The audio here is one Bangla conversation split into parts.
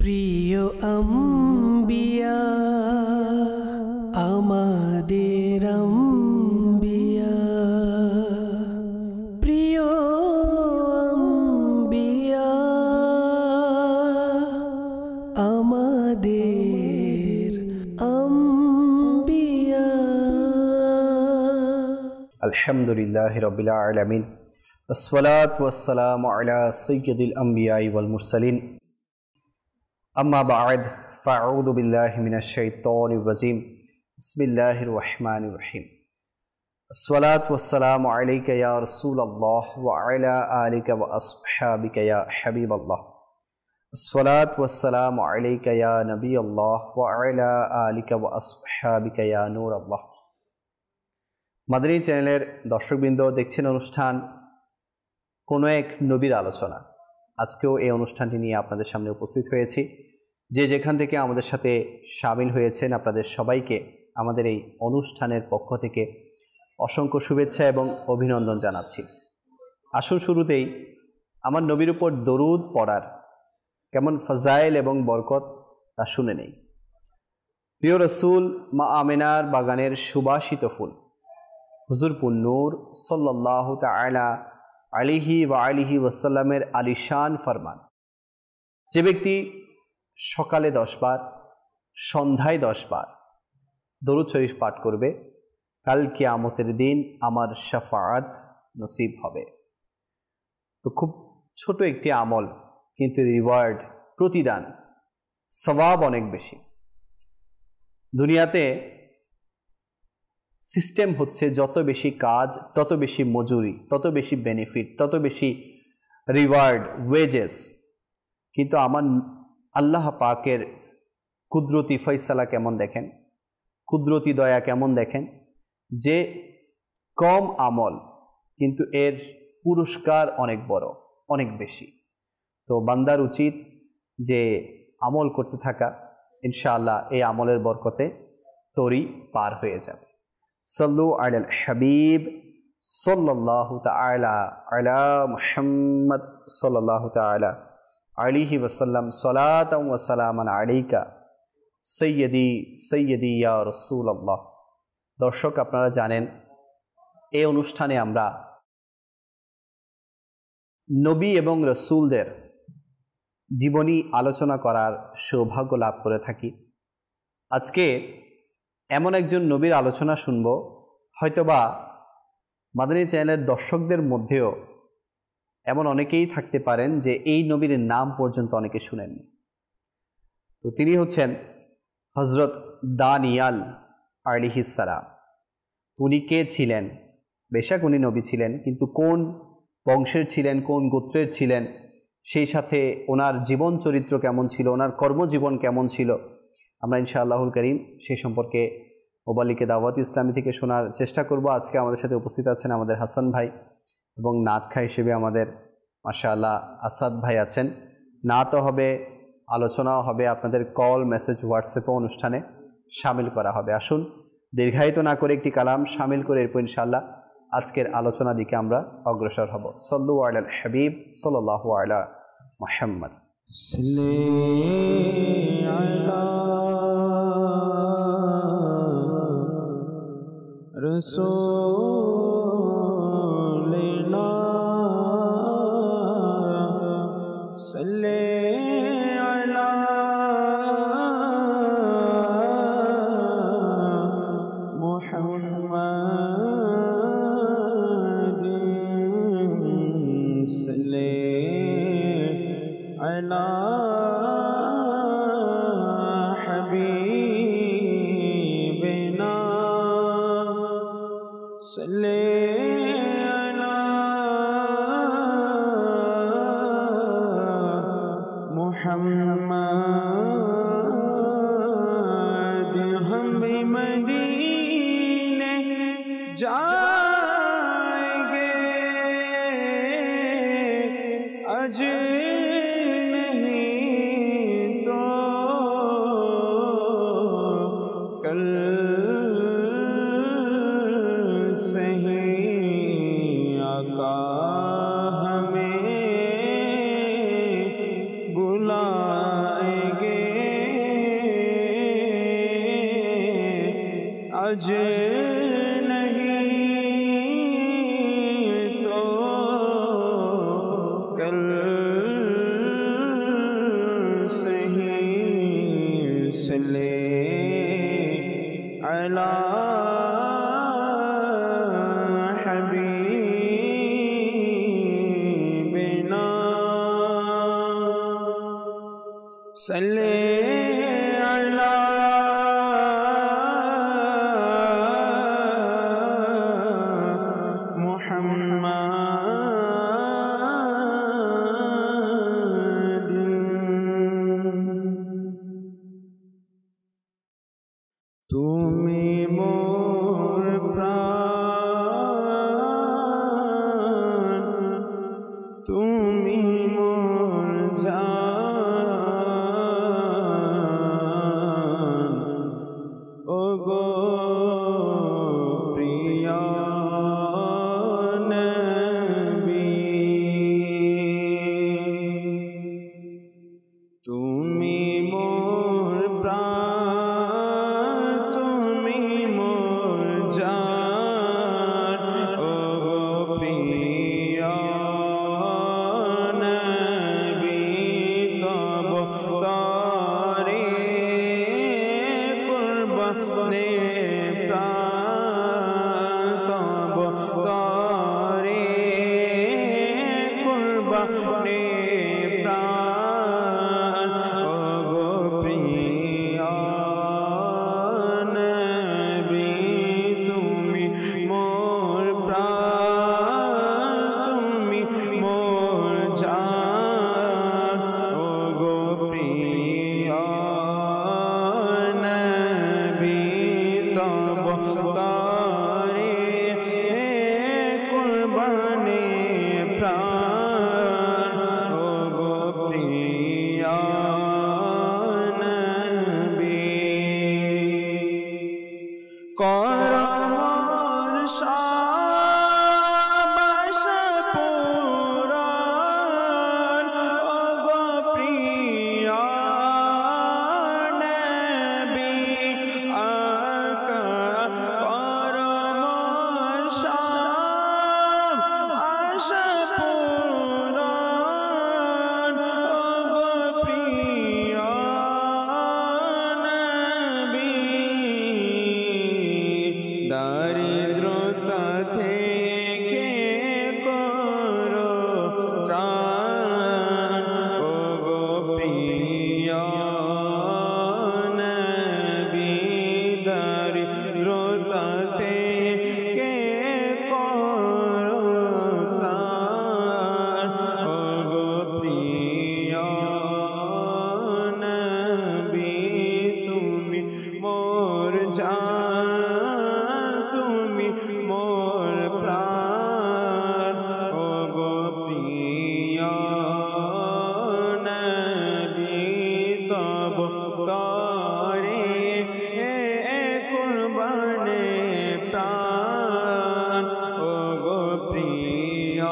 প্রিয় আম্বিয়া আমাদের আম্বিয়া, প্রিয় আম্বিয়া আমাদের আম্বিয়া। আলহামদুলিল্লাহি রাব্বিল আলামিন, আসসালাতু ওয়াসসালামু আলা সাইয়্যিদিল আমবিয়াই ওয়াল মুরসালিন, আম্মা বা'দ, ফাআউযু বিল্লাহি মিনাশ শাইতানির রাজীম, বিসমিল্লাহির রহমানির রহিম। আসসালাতু ওয়াসসালামু আলাইকা ইয়া রাসূলুল্লাহ ওয়া আলা আলিকা ওয়া আসহাবিকা ইয়া হাবিবাল্লাহ। আসসালাতু ওয়াসসালামু আলাইকা ইয়া নবিয়াল্লাহ ওয়া আলা আলিকা ওয়া আসহাবিকা ইয়া নূরাল্লাহ। মাদানী চ্যানেলের দর্শকবৃন্দ, দেখছেন অনুষ্ঠান কোনো এক নবীর আলোচনা। আজকেও এই অনুষ্ঠানটি নিয়ে আপনাদের সামনে উপস্থিত হয়েছি। যে যেখান থেকে আমাদের সাথে শামিল হয়েছেন, আপনাদের সবাইকে আমাদের এই অনুষ্ঠানের পক্ষ থেকে অসংখ্য শুভেচ্ছা এবং অভিনন্দন জানাচ্ছি। আসুন শুরুতেই আমার নবীর উপর দরুদ পড়ার কেমন ফাজাইল এবং বরকত তা শুনে নেই। প্রিয় রসুল মা আমেনার বাগানের সুবাসিত ফুল হুজুর পুন্নূর সাল্লাল্লাহু তাআলা আলাইহি ওয়া আলিহি ওয়াসাল্লামের আলিশান ফরমান, যে ব্যক্তি সকালে 10 বার, সন্ধ্যায় 10 বার দরুদ শরীফ পাঠ করবে, কাল কিয়ামতের দিন আমার শাফাআত নসিব হবে। তো খুব ছোট একটি আমল, কিন্তু রিওয়ার্ড, প্রতিদান, সওয়াব অনেক বেশি। দুনিয়াতে সিস্টেম হচ্ছে যত বেশি কাজ তত বেশি মজুরি, তত বেশি বেনিফিট, তত বেশি রিওয়ার্ড, ওয়েজেস। কিন্তু আমার আল্লাহ পাকের কুদরতি ফয়সালা কেমন দেখেন, কুদরতি দয়া কেমন দেখেন, যে কম আমল কিন্তু এর পুরস্কার অনেক বড়, অনেক বেশি। তো বান্দার উচিত যে আমল করতে থাকা, ইনশাআল্লাহ এই আমলের বরকতে তরি পার হয়ে যাবে। সাল্লু আলাল হাবিব সাল্লাল্লাহু তাআলা আলা মুহাম্মদ সাল্লাল্লাহু তাআলা আলাইহি ওয়াসাল্লাম, সালাতাম ওয়া সালামান আলাইকা সাইয়্যিদি সাইয়্যিদি ইয়া রাসূলুল্লাহ। দর্শক, আপনারা জানেন এই অনুষ্ঠানে আমরা নবী এবং রসুলদের জীবনী আলোচনা করার সৌভাগ্য লাভ করে থাকি। আজকে এমন একজন নবীর আলোচনা শুনব, হয়তোবা মাদানী চ্যানেলের দর্শকদের মধ্যেও এমন অনেকেই থাকতে পারেন যে এই নবীর নাম পর্যন্ত অনেকে শুনেননি। তো তিনি হচ্ছেন হযরত দানিয়াল আলাইহিস সালাম। উনি কে ছিলেন? বেশক উনি নবী ছিলেন, কিন্তু কোন বংশের ছিলেন, কোন গোত্রের ছিলেন, সেই সাথে ওনার জীবন চরিত্র কেমন ছিল, ওনার কর্মজীবন কেমন ছিল, আমরা ইনশাআল্লাহুল করিম সেই সম্পর্কে মোবালিকে দাওয়াত ইসলামী থেকে শোনার চেষ্টা করব। আজকে আমাদের সাথে উপস্থিত আছেন আমাদের হাসান ভাই, এবং নাতখা হিসেবে আমাদের মাশাআল্লাহ আসাদ ভাই আছেন। নাতও হবে, আলোচনাও হবে, আপনাদের কল, মেসেজ, হোয়াটসঅ্যাপও অনুষ্ঠানে শামিল করা হবে। আসুন দীর্ঘায়িত না করে একটি কালাম শামিল করে এরপর ইনশাআল্লাহ আজকের আলোচনা দিকে আমরা অগ্রসর হব। সাল্লু আলাল হাবিব সাল্লাল্লাহু আলা মুহাম্মদ। রসূলিনা সাল্লি আলা মুহাম্মাদ সাল্লি আলা হাবিবিনা সাল্লি আলা মুহাম্মাদ। हम भी मदीने जाएंगे, आज नहीं तो कल सही आका हमें बुलाएंगे। अज नहीं तो कल सही सल्ले अला हबीबिना सल्ले अला তুমি মোর প্রাণ, তুমি মোর জান, ওগো প্রিয় নবী। তুমি মোর প্রাণ, তুমি মোর জান, ওগো প্রিয় নবী। তব তরে কুরবানে প্রাণ, তব তরে কুরবানে প্রাণ, ওগো প্রিয় নবী। তুমি মোর প্রাণ, তুমি মোর জান, ওগো প্রিয় নবী। তব তরে কুরবানে প্রাণ, ওগো প্রিয় নবী। কর মোর সব আশা পূরণ, ওগো প্রিয় নবী। আকা কর মোর সব আশা পূরণ, ওগো প্রিয় নবী। দারিদ্রতা থেকে করো ত্রাণ, ওগো প্রিয় নবী। দারিদ্রতা থেকে করো ত্রাণ, ওগো প্রিয় নবী। তুমি মোর জান, তুমি মোর প্রাণ, ওগো প্রিয় নবী। তব তরে কুরবানে প্রাণ, ওগো প্রিয়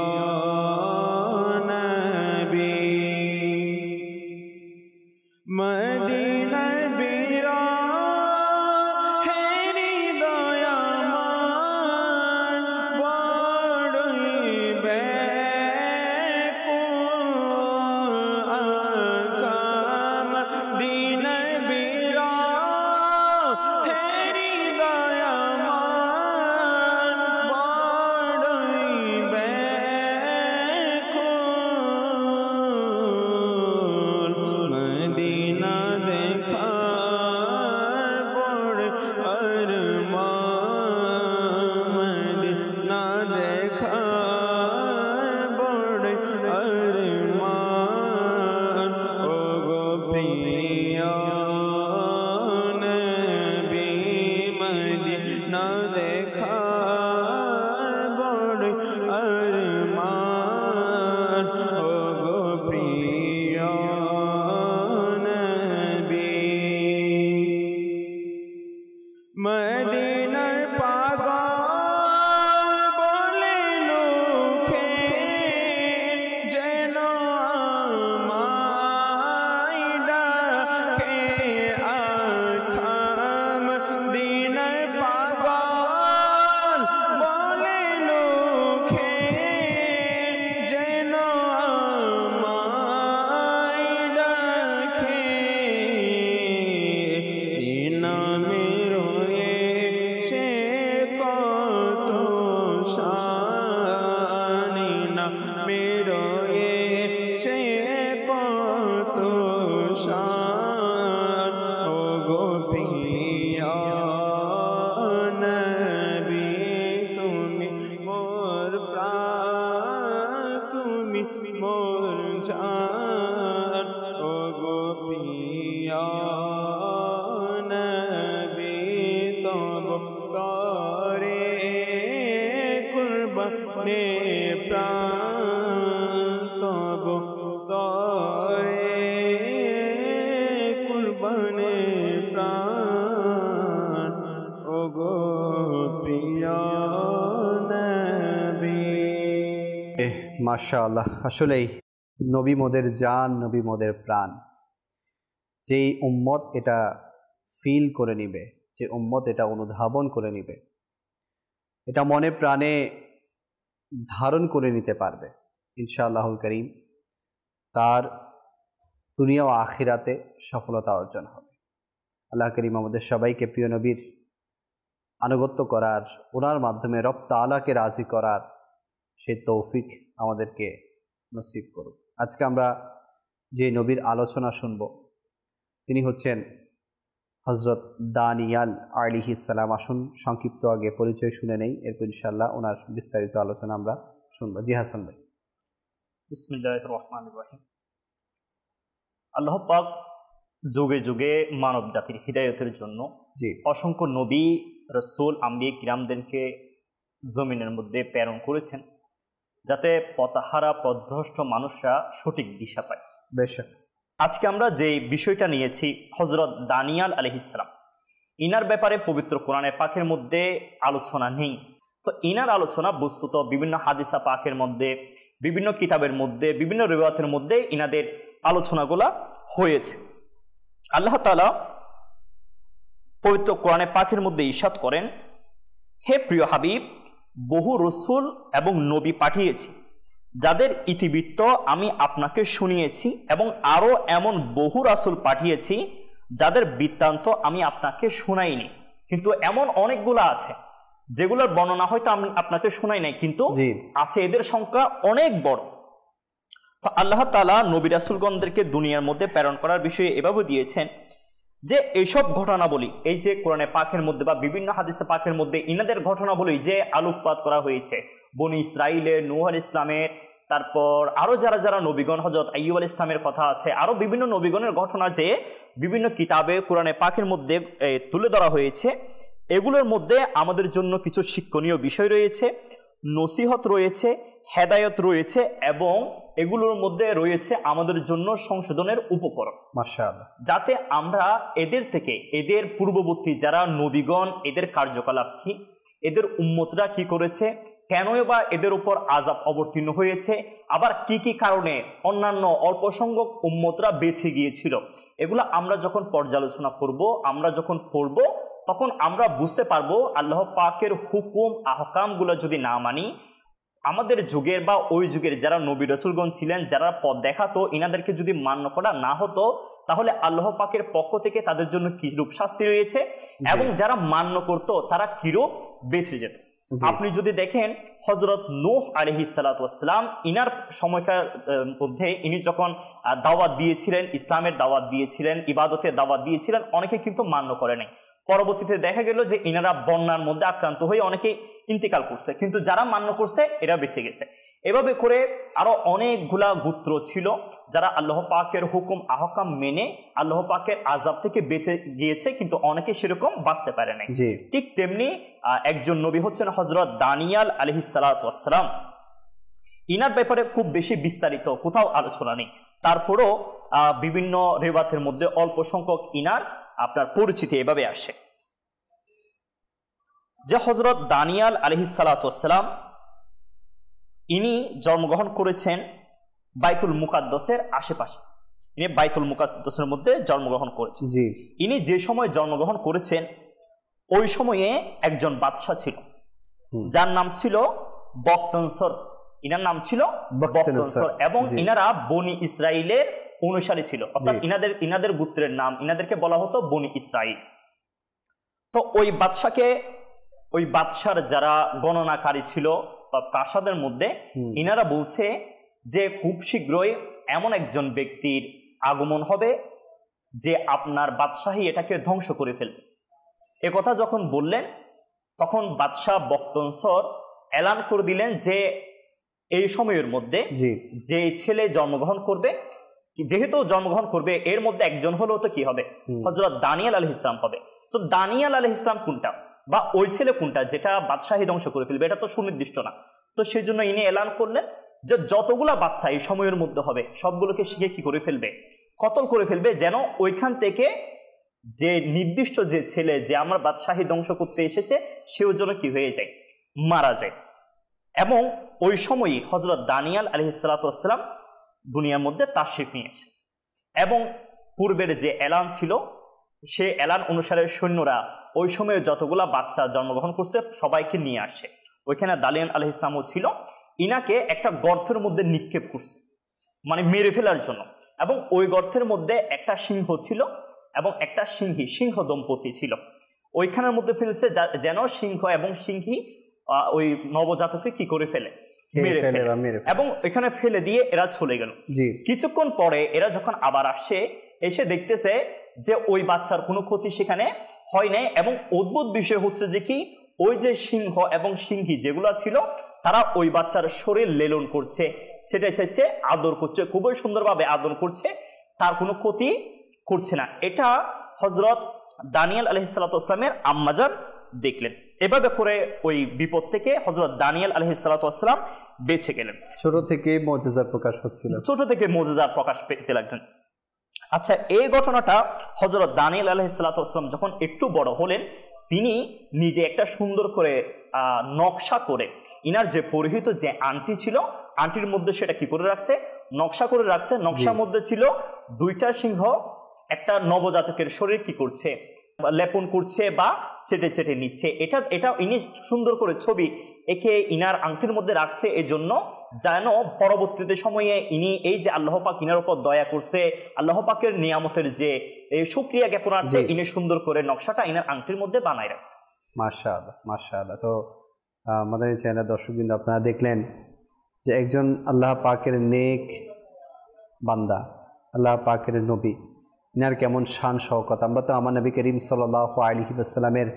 নবী। মদিনার বীরা হে হৃদয় আমার, বড়ই ব্যাকুল আকা। মদিনার বীরা হে হৃদয় আমার, বড়ই ব্যাকুল। মদিনা দেখা या नबी तब तारे कुर्बाने प्राण तब तारे कुर्बाने प्राण ओगो प्रिया মাশাআল্লাহ, আসলেই নবী মোদের জান, নবী মোদের প্রাণ। যেই উম্মত এটা ফিল করে নিবে, যে উম্মত এটা অনুধাবন করে নিবে, এটা মনে প্রাণে ধারণ করে নিতে পারবে, ইনশাআল্লাহুল করিম তার দুনিয়া ও আখিরাতে সফলতা অর্জন হবে। আল্লাহ করিম আমাদের সবাইকে প্রিয় নবীর আনুগত্য করার, ওনার মাধ্যমে রব তাআলাকে রাজি করার সেই তৌফিক আমাদেরকে নসিব করুক। আজকে আমরা যে নবীর আলোচনা শুনব তিনি হচ্ছেন হযরত দানিয়াল আলাইহিস সালাম। আসুন সংক্ষিপ্ত আগে পরিচয় শুনে নেই, এরপর ইনশাআল্লাহ ওনার বিস্তারিত আলোচনা আমরা শুনব। জি হাসান ভাই। বিসমিল্লাহির রহমানির রহিম। আল্লাহ পাক যুগে যুগে মানব জাতির হিদায়তের জন্য অসংখ্য নবী, রাসূল, আম্বিয়া কিরামদেরকে জমিনের মধ্যে প্রেরণ করেছেন, যাতে পথহারা পথভ্রষ্ট মানুষরা সঠিক দিশা পায়। বেশক আজকে আমরা যে বিষয়টা নিয়েছি হযরত দানিয়াল আলাইহিস সালাম, ইনার ব্যাপারে পবিত্র কোরআনে পাকের মধ্যে আলোচনা নেই। তো ইনার আলোচনা বস্তুত বিভিন্ন হাদিসা পাকের মধ্যে, বিভিন্ন কিতাবের মধ্যে, বিভিন্ন রিওয়ায়াতের মধ্যে ইনাদের আলোচনাগুলা হয়েছে। আল্লাহ তাআলা পবিত্র কোরআনে পাকের মধ্যে ইরশাদ করেন, হে প্রিয় হাবিব, বহু রসুল এবং নবী পাঠিয়েছি যাদের ইতিবৃত্ত আমি আপনাকে শুনিয়েছি, এবং আরও এমন বহু রাসূল পাঠিয়েছি যাদের বৃত্তান্ত আমি আপনাকে শুনাইনি। কিন্তু এমন অনেকগুলো আছে যেগুলোর বর্ণনা হয়তো আমি আপনাকে শুনাই নাই, কিন্তু আছে, এদের সংখ্যা অনেক বড়। তো আল্লাহ তাআলা নবী রাসূলগণদেরকে দুনিয়ার মধ্যে প্রেরণ করার বিষয়ে এভাবে দিয়েছেন যে এইসব ঘটনাবলী, এই যে কোরআনে পাকের মধ্যে বা বিভিন্ন হাদিসে পাকের মধ্যে ইনাদের ঘটনাবলী যে আলোকপাত করা হয়েছে, বনি ইসরাইলের, নূহ আলাইহিস সালামের, তারপর আরও যারা যারা নবীগণ, হযরত আইয়ুব আলাইহিস সালামের কথা আছে, আরও বিভিন্ন নবীগণের ঘটনা যে বিভিন্ন কিতাবে কোরআনে পাকের মধ্যে তুলে ধরা হয়েছে, এগুলোর মধ্যে আমাদের জন্য কিছু শিক্ষণীয় বিষয় রয়েছে, নসিহত রয়েছে, হেদায়ত রয়েছে, এবং এগুলোর মধ্যে রয়েছে আমাদের জন্য সংশোধনের উপকরণ, মাশাআল্লাহ, যাতে আমরা এদের থেকে, এদের পূর্ববর্তী যারা নবীগণ, এদের কার্যকলাপ কি, এদের উম্মতরা কি করেছে, কেনই বা এদের উপর আযাব অবতীর্ণ হয়েছে, আবার কি কি কারণে অন্যান্য অল্প সংখ্যক উম্মতরা বেঁচে গিয়েছিল, এগুলো আমরা যখন পর্যালোচনা করব, আমরা যখন পড়ব, তখন আমরা বুঝতে পারবো আল্লাহ পাকের হুকুম আহকামগুলো যদি না মানি, আমাদের যুগের বা ওই যুগের যারা নবী রাসূলগণ ছিলেন, যারা পথ দেখাতো, ইনাদেরকে যদি মান্য করা না হতো, তাহলে আল্লাহ পাকের পক্ষ থেকে তাদের জন্য কিরূপ শাস্তি রয়েছে, এবং যারা মান্য করত তারা কিরূপ বেঁচে যেত। আপনি যদি দেখেন হযরত নূহ আলাইহিস সালাতু ওয়াস সালাম, ইনার সময়কার মধ্যে ইনি যখন দাওয়াত দিয়েছিলেন, ইসলামের দাওয়াত দিয়েছিলেন, ইবাদতের দাওয়াত দিয়েছিলেন, অনেকে কিন্তু মান্য করে নাই। পরবর্তীতে দেখা গেল যে ইনারা বন্যার মধ্যে আক্রান্ত হয়ে অনেকে ইন্তেকাল করছে, কিন্তু যারা মান্য করছে এরা বেঁচে গেছে। এভাবে করে আরো অনেকগুলা গোত্র ছিল যারা আল্লাহ পাকের হুকুম আহকাম মেনে আল্লাহ পাকের আযাব থেকে বেঁচে গিয়েছে, কিন্তু অনেকে সেরকম বাঁচতে পারে নাই। ঠিক তেমনি একজন নবী হচ্ছেন হযরত দানিয়াল আলাইহিস সালাতু ওয়াস সালাম। ইনার ব্যাপারে খুব বেশি বিস্তারিত কোথাও আলোচনা নেই, তারপরও বিভিন্ন রিওয়ায়াতের মধ্যে অল্প সংখ্যক ইনার আপনার পরিচিতি এভাবে আসে যে হযরত দানিয়াল আলাইহিস সালাতু ওয়াস সালাম, ইনি জন্মগ্রহণ করেছেন বাইতুল মুকাদ্দাসের আশেপাশে। ইনি বাইতুল মুকাদ্দাসের মধ্যে জন্মগ্রহণ করেছেন। ইনি যে সময় জন্মগ্রহণ করেছেন ওই সময়ে একজন বাদশা ছিল, যার নাম ছিল বখতনসর। ইনার নাম ছিল বখতনসর, এবং ইনারা বনি ইসরাইলের অনুসারী ছিল, অর্থাৎ ইনাদের গোত্রের নাম, ইনাদেরকে বলা হতো বনি ইসরাইল। তো ওই বাদশার যারা গণনাকারী ছিল বা প্রাসাদের মধ্যে, ইনারা বলছে যে খুব শীঘ্রই এমন একজন ব্যক্তির আগমন হবে যে আপনার বাদশাহী এটাকে ধ্বংস করে ফেলবে। একথা যখন বললেন, তখন বাদশাহ বখতনসর এলান করে দিলেন যে এই সময়ের মধ্যে যে ছেলে জন্মগ্রহণ করবে যেহেতু জন্মগ্রহণ করবে এর মধ্যে একজন হলেও তো কি হবে, হযরত দানিয়েল আলাইহিস সালাম হবে। তো দানিয়েল আলাইহিস সালাম কোনটা বা ওই ছেলে কোনটা যেটা বাদশাহী ধ্বংস করে ফেলবে, এটা তো সুনির্দিষ্ট না। তো সেই জন্য ইনি এলান করলেন যে যতগুলা বাচ্চা এই সময়ের মধ্যে হবে সবগুলোকে শিখে কি করে ফেলবে, কতল করে ফেলবে, যেন ওইখান থেকে যে নির্দিষ্ট যে ছেলে যে আমার বাদশাহী ধ্বংস করতে এসেছে সেও যেন কি হয়ে যায়, মারা যায়। এবং ওই সময়ই হযরত দানিয়েল আলাইহিস সালাতু ওয়াস সালাম দুনিয়ার মধ্যে তাশরিফ নিয়ে এসেছে। এবং পূর্বের যে এলান ছিল সে এলান অনুসারে সৈন্যরা ওই সময়ে যতগুলা বাচ্চা জন্মগ্রহণ করছে সবাইকে নিয়ে আসে। ওইখানে দানিয়েল আলাইহিস সালামও ছিল। ইনাকে একটা গর্তের মধ্যে নিক্ষেপ করছে, মানে মেরে ফেলার জন্য। এবং ওই গর্তের মধ্যে একটা সিংহ ছিল এবং একটা সিংহ দম্পতি ছিল। ওইখানের মধ্যে ফেলছে যেন সিংহ এবং সিংহী ওই নবজাতককে কি করে ফেলে, মেরে ফেলে। এবং এখানে ফেলে দিয়ে এরা চলে গেল। কিছুক্ষণ পরে এরা যখন আবার আসে, এসে দেখতেছে যে ওই বাচ্চার কোনো ক্ষতি সেখানে হয় নাই। এবং অদ্ভুত বিষয় হচ্ছে যে কি, ওই যে সিংহ এবং সিংহী যেগুলা ছিল তারা ওই বাচ্চার শরীর লেলন করছে, ছেটে আদর করছে, খুবই সুন্দরভাবে আদর করছে, তার কোনো ক্ষতি করছে না। এটা হযরত দানিয়েল আলাইহিস সালাতু ওয়াস সালামের আম্মাজান দেখলেন। এভাবে করে ওই বিপদ থেকে হযরত দানিয়েল আলাইহিস সালাতু ওয়াস সালাম বেঁচে গেলেন। ছোট থেকে মুজিজার প্রকাশ হচ্ছিল, ছোট থেকে মুজিজার প্রকাশ পেতে লাগলেন। আচ্ছা, এই ঘটনাটা হযরত দানিয়েল আলাইহিস সালাতু ওয়াস সালাম যখন একটু বড় হলেন, তিনি নিজে একটা সুন্দর করে নকশা করে ইনার যে পরিহিত যে আংটি ছিল, আংটির মধ্যে সেটা কি করে রাখছে, নকশা করে রাখছে। নকশার মধ্যে ছিল দুইটা সিংহ একটা নবজাতকের শরীর কি করছে, লেপন করছে বা চেটে নিচ্ছে। এটা ইনি সুন্দর করে ছবি একে ইনার আংটির মধ্যে রাখছে, এই জন্য যেন পরবর্তীতে সময়ে ইনি এই যে আল্লাহ পাক ইনার উপর দয়া করছে, আল্লাহ পাকের নিয়ামতের যে শুকরিয়া জ্ঞাপনার্থে ইনি সুন্দর করে নকশাটা ইনার আংটির মধ্যে বানায় রাখছে। মাশাআল্লাহ, মাশাআল্লাহ। তো আমাদের চ্যানেলের দর্শকবৃন্দ, আপনারা দেখলেন যে একজন আল্লাহ পাকের নেক বান্দা, আল্লাহ পাকের নবী, ইনার কেমন শান শওকত। আমরা তো আমার নবী করিম সাল্লাল্লাহু আলাইহি ওয়াসাল্লামের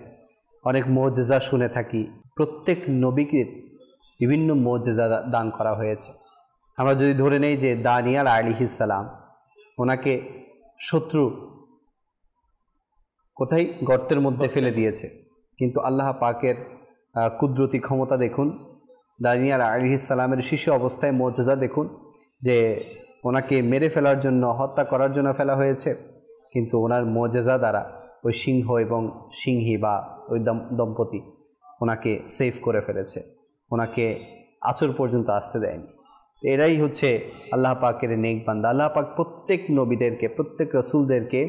অনেক মুজিজা শুনে থাকি। প্রত্যেক নবীকে বিভিন্ন মুজিজা দান করা হয়েছে। আমরা যদি ধরে নেই যে দানিয়েল আলাইহিস সালাম, ওনাকে শত্রু কোথায়, গর্তের মধ্যে ফেলে দিয়েছে, কিন্তু আল্লাহ পাকের কুদরতি ক্ষমতা দেখুন। দানিয়েল আলাইহিস সালামের শিশু অবস্থায় মুজিজা দেখুন যে ওনাকে মেরে ফেলার জন্য, হত্যা করার জন্য ফেলা হয়েছে, কিন্তু ওনার মুজিজা দ্বারা ওই সিংহ এবং সিংহী বা ওই দম্পতি ওনাকে সেভ করে ফেলেছে, ওনাকে আঁচড় পর্যন্ত আসতে দেয়নি। এরাই হচ্ছে আল্লাহ পাকের নেক বান্দা। আল্লাহ পাক প্রত্যেক নবীদেরকে, প্রত্যেক রসুলদেরকে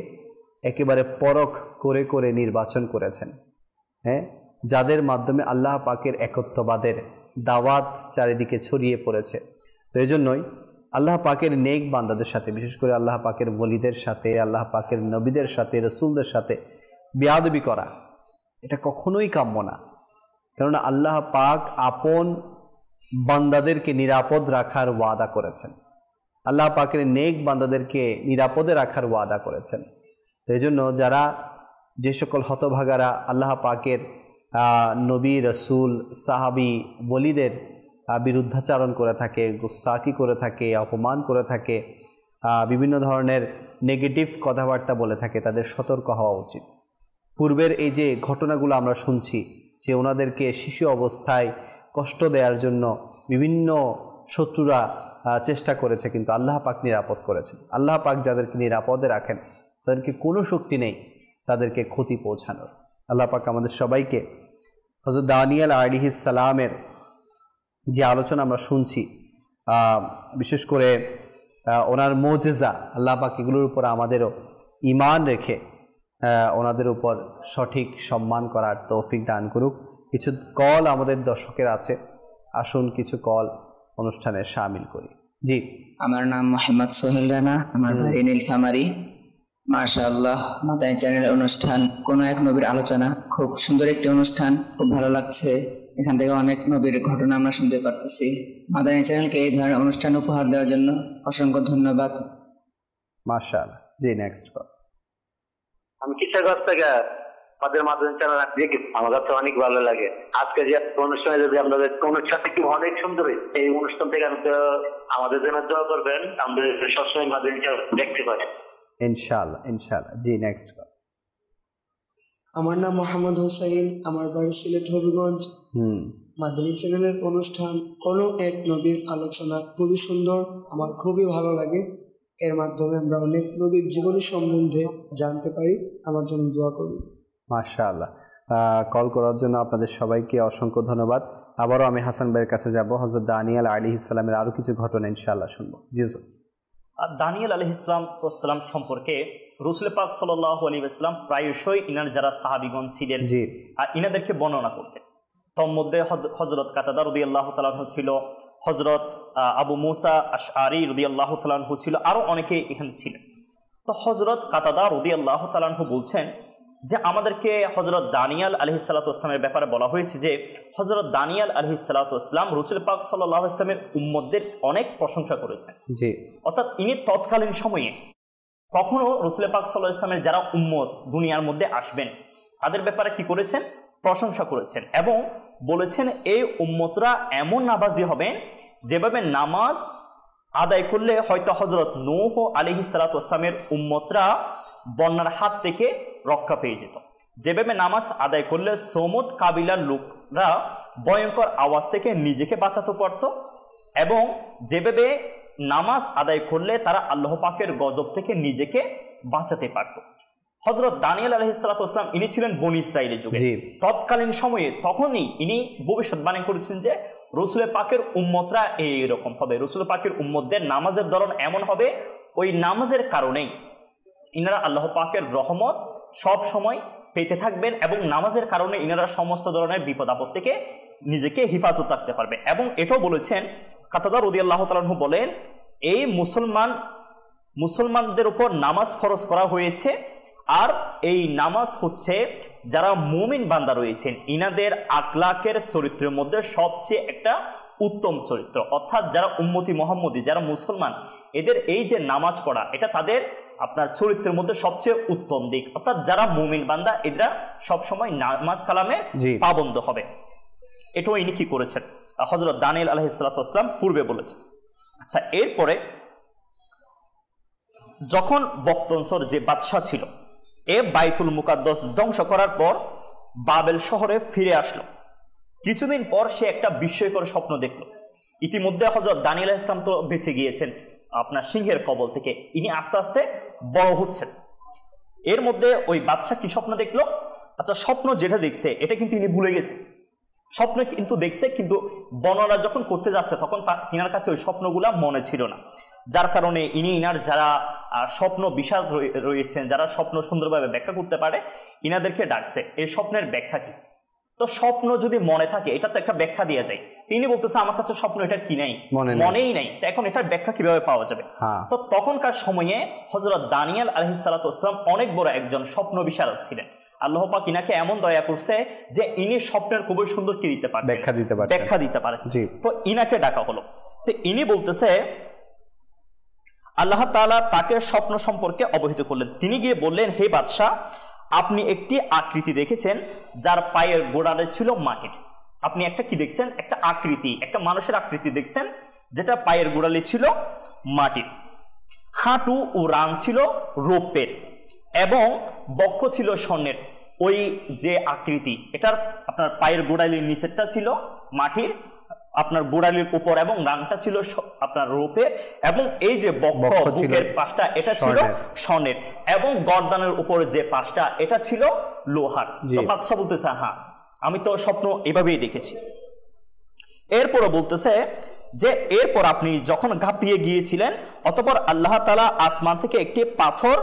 একেবারে পরখ করে করে নির্বাচন করেছেন, হ্যাঁ, যাদের মাধ্যমে আল্লাহ পাকের একত্ববাদের দাওয়াত চারিদিকে ছড়িয়ে পড়েছে। তো এই জন্যই আল্লাহ পাকের নেক বান্দাদের সাথে, বিশেষ করে আল্লাহ পাকের ওলিদের সাথে, আল্লাহ পাকের নবীদের সাথে, রসুলদের সাথে বেয়াদবি করা এটা কখনোই কাম্য না। কেননা আল্লাহ পাক আপন বান্দাদেরকে নিরাপদ রাখার ওয়াদা করেছেন, আল্লাহ পাকের নেক বান্দাদেরকে নিরাপদে রাখার ওয়াদা করেছেন। তো এই জন্য যারা, যে সকল হতভাগারা আল্লাহ পাকের নবী, রসুল, সাহাবি, ওলিদের বিরুদ্ধাচারণ করে থাকে, গুস্তাকি করে থাকে, অপমান করে থাকে, বিভিন্ন ধরনের নেগেটিভ কথাবার্তা বলে থাকে, তাদের সতর্ক হওয়া উচিত। পূর্বের এই যে ঘটনাগুলো আমরা শুনছি যে ওনাদেরকে শিশু অবস্থায় কষ্ট দেওয়ার জন্য বিভিন্ন শত্রুরা চেষ্টা করেছে, কিন্তু আল্লাহ পাক নিরাপদ করেছেন। আল্লাহ পাক যাদেরকে নিরাপদে রাখেন তাদেরকে কোনো শক্তি নেই তাদেরকে ক্ষতি পৌঁছানোর। আল্লাহ পাক আমাদের সবাইকে হযরত দানিয়েল আলাইহিস সালামের যে আলোচনা আমরা শুনছি, বিশেষ করে ওনার মুজিজা, আল্লাহ পাক এগুলোর উপর আমাদেরও ঈমান রেখে ওনাদের উপর সঠিক সম্মান করার তৌফিক দান করুক। কিছু কল আমাদের দর্শকের আছে, আসুন কিছু কল অনুষ্ঠানে শামিল করি। জি, আমার নাম মোহাম্মদ সোহেল রানা, আমার বাড়ি নীলফামারী। মাশাআল্লাহ, মাদানী চ্যানেলের অনুষ্ঠান কোন এক নবীর আলোচনা, খুব সুন্দর একটি অনুষ্ঠান, খুব ভালো লাগছে। এখান থেকে অনেক নবীর ঘটনা আমরা শুনতে পারতেছি। মাদানী চ্যানেলকে এই ধরনের অনুষ্ঠান উপহার দেওয়ার জন্য অসংখ্য ধন্যবাদ। মাশাআল্লাহ। জি, নেক্সট কল। আমি কিশোরগঞ্জ থেকে আমাদের মাধ্যমে চ্যানেল দেখি আমার কাছে অনেক ভালো লাগে। আজকে যে অনুষ্ঠানে যদি আপনাদের অনুষ্ঠানটা কি অনেক সুন্দর, এই অনুষ্ঠান থেকে আমাদের জন্য দোয়া করবেন, আমাদের সবসময় মাধ্যমে দেখতে পারেন ইনশাআল্লাহ ইনশাআল্লাহ। জি, নেক্সট কল। আমার নাম মোহাম্মদ হোসাইন, আমার বাড়ি সিলেট হবিগঞ্জ। মাদানী চ্যানেলের অনুষ্ঠান কোনো এক নবীর আলোচনা খুবই সুন্দর, আমার খুবই ভালো লাগে। এর মাধ্যমে আমরা অনেক নবীর জীবনী সম্বন্ধে জানতে পারি। আমার জন্য দোয়া করুন। মাশাআল্লাহ। কল করার জন্য আপনাদের সবাইকে অসংখ্য ধন্যবাদ। আবারও আমি হাসান ভাইয়ের কাছে যাব। হযরত দানিয়েল আলাইহিস সালামের আরও কিছু ঘটনা ইনশাআল্লাহ শুনবো। জি দানিয়েল আলাইহিস সালাম সম্পর্কে রাসূল পাক সাল্লাল্লাহু আলাইহি ওয়াসাল্লাম প্রায়শই ইনার যারা সাহাবীগণ ছিলেন ইনাদেরকে বর্ণনা করতেন। তোর মধ্যে হযরত কাতাদা রাদিয়াল্লাহু তাআলা আনহু ছিল, হযরত আবু মুসা আশআরী রাদিয়াল্লাহু তাআলা আনহু ছিল, আরও অনেকে এখানে ছিলেন। তো হযরত কাতাদা রাদিয়াল্লাহু তাআলা আনহু বলছেন যে আমাদেরকে হযরত দানিয়েল আলাইহিস সালাতু ওয়াস সালামের ব্যাপারে বলা হয়েছে যে হযরত দানিয়েল আলাইহিস সালাতু ওয়াস সালাম রাসূল পাক সাল্লাল্লাহু আলাইহি ওয়াসাল্লামের উম্মতদের অনেক প্রশংসা করেছেন। জি, অর্থাৎ ইনি তৎকালীন সময়ে কখনো রাসূল পাক সাল্লাল্লাহু আলাইহি ওয়াসাল্লামের যারা উম্মত দুনিয়ার মধ্যে আসবেন তাদের ব্যাপারে কি করেছেন? প্রশংসা করেছেন এবং বলেছেন এই উম্মতরা এমন নামাজি হবেন যেভাবে নামাজ আদায় করলে হয়তো হযরত নূহ আলাইহিস সালাতু ওয়াস সালামের উম্মতরা বন্যার হাত থেকে রক্ষা পেয়ে যেত, যেভাবে নামাজ আদায় করলে সমুদ কাবিলার লোকরা ভয়ঙ্কর আওয়াজ থেকে নিজেকে বাঁচাতে পারত, এবং যেভাবে নামাজ আদায় করলে তারা আল্লাহ পাকের গজব থেকে নিজেকে বাঁচাতে পারত। হযরত দানিয়েল আলাইহিস সালাতু ওয়াস সালাম ইনি ছিলেন বনী ইসরাইলের যুগে, তৎকালীন সময়ে তখনই ইনি ভবিষ্যৎবাণী করেছেন যে রাসূল পাকের উম্মতরা এইরকম হবে, রাসূল পাকের উম্মতদের নামাজের ধরন এমন হবে, ওই নামাজের কারণেই ইনারা আল্লাহ পাকের রহমত সব সময় পেতে থাকবেন এবং নামাজের কারণে ইনারা সমস্ত ধরনের বিপদ আপদ থেকে নিজেকে হেফাজত রাখতে পারবে। এবং এটাও বলেছেন কাতাদা রাদিয়াল্লাহু তাআলা আনহু বলেন এই মুসলমানদের উপর নামাজ ফরজ করা হয়েছে, আর এই নামাজ হচ্ছে যারা মুমিন বান্দা রয়েছেন ইনাদের আখলাকের চরিত্রের মধ্যে সবচেয়ে একটা উত্তম চরিত্র, অর্থাৎ যারা উম্মতি মুহাম্মদী যারা মুসলমান এদের এই যে নামাজ পড়া এটা তাদের আপনার চরিত্রের মধ্যে সবচেয়ে উত্তম দিক, অর্থাৎ যারা মুমিন বান্দা এরা সবসময় নামাজ কালামে পাবন্দ হবে। এটাও ইনি কি করেছেন হযরত দানিয়েল আলাইহিস সালাতু ওয়াস সালাম পূর্বে বলেছেন। আচ্ছা, এরপরে যখন বক্তনসর যে বাদশাহ ছিল এ বাইতুল মুকাদ্দাস ধ্বংস করার পর বাবেল শহরে ফিরে আসলো, কিছুদিন পর সে একটা বিস্ময়কর স্বপ্ন দেখলো। ইতিমধ্যে হযরত দানিয়েল আলাইহিস সালাম তো বেঁচে গিয়েছেন আপনার সিংহের কবল থেকে, ইনি আস্তে আস্তে বড় হচ্ছেন। এর মধ্যে ওই বাদশাহ কি স্বপ্ন দেখলো? আচ্ছা, স্বপ্ন যেটা দেখছে এটা কিন্তু ইনি ভুলে গেছে, স্বপ্ন কিন্তু দেখছে কিন্তু বর্ণনা যখন করতে যাচ্ছে তখন তিনার কাছে ওই স্বপ্নগুলা মনে ছিল না, যার কারণে ইনার যারা স্বপ্ন বিশারদ রয়েছেন যারা স্বপ্ন সুন্দরভাবে ব্যাখ্যা করতে পারে ইনাদেরকে ডাকছে এই স্বপ্নের ব্যাখ্যা কি। তো স্বপ্ন যদি মনে থাকে এটা তো একটা ব্যাখ্যা দেওয়া যায়, তিনি বলতেছে আমার কাছে স্বপ্ন এটা কি নাই, মনেই নাই, তো এখন এটার ব্যাখ্যা কিভাবে পাওয়া যাবে? তো তখনকার সময়ে হযরত দানিয়েল আলাইহিস সালাতু ওয়াস সালাম অনেক বড় একজন স্বপ্ন বিশারদ ছিলেন। আল্লাহ পাক ইনাকে এমন দয়া করছে যে ইনি স্বপ্নের খুবই সুন্দর কি দিতে পারেন, ব্যাখ্যা দিতে পারেন। তো ইনাকে ডাকা হলো, তো ইনি বলতেছে আল্লাহ তাআলা তাকে স্বপ্ন সম্পর্কে অবহিত করলেন। তিনি গিয়ে বললেন, হে বাদশাহ, আপনি একটি আকৃতি দেখেছেন যার পায়ের গোড়ালে ছিল মাটির। আপনি একটা কি দেখছেন? একটা আকৃতি, একটা মানুষের আকৃতি দেখছেন যেটা পায়ের গোড়ালে ছিল মাটির, হাঁটু ও রান ছিল রৌপ্যের এবং বক্ষ ছিল স্বর্ণের। ওই যে আকৃতি এটার আপনার পায়ের গোড়ালির নিচেরটা ছিল মাটির, আপনার গোড়ালির উপর এবং রানটা ছিল আপনার রৌপ্যের, এবং এই যে বক্ষ বুকের পাশটা এটা ছিল স্বর্ণের, এবং গর্দানের উপর যে পাশটা এটা ছিল লোহার। বাদশা বলতেছে হ্যাঁ আমি তো স্বপ্ন এভাবেই দেখেছি। এরপরও বলতেছে যে এরপর আপনি যখন ঘাপিয়ে গিয়েছিলেন অতঃপর আল্লাহ তাআলা আসমান থেকে একটি পাথর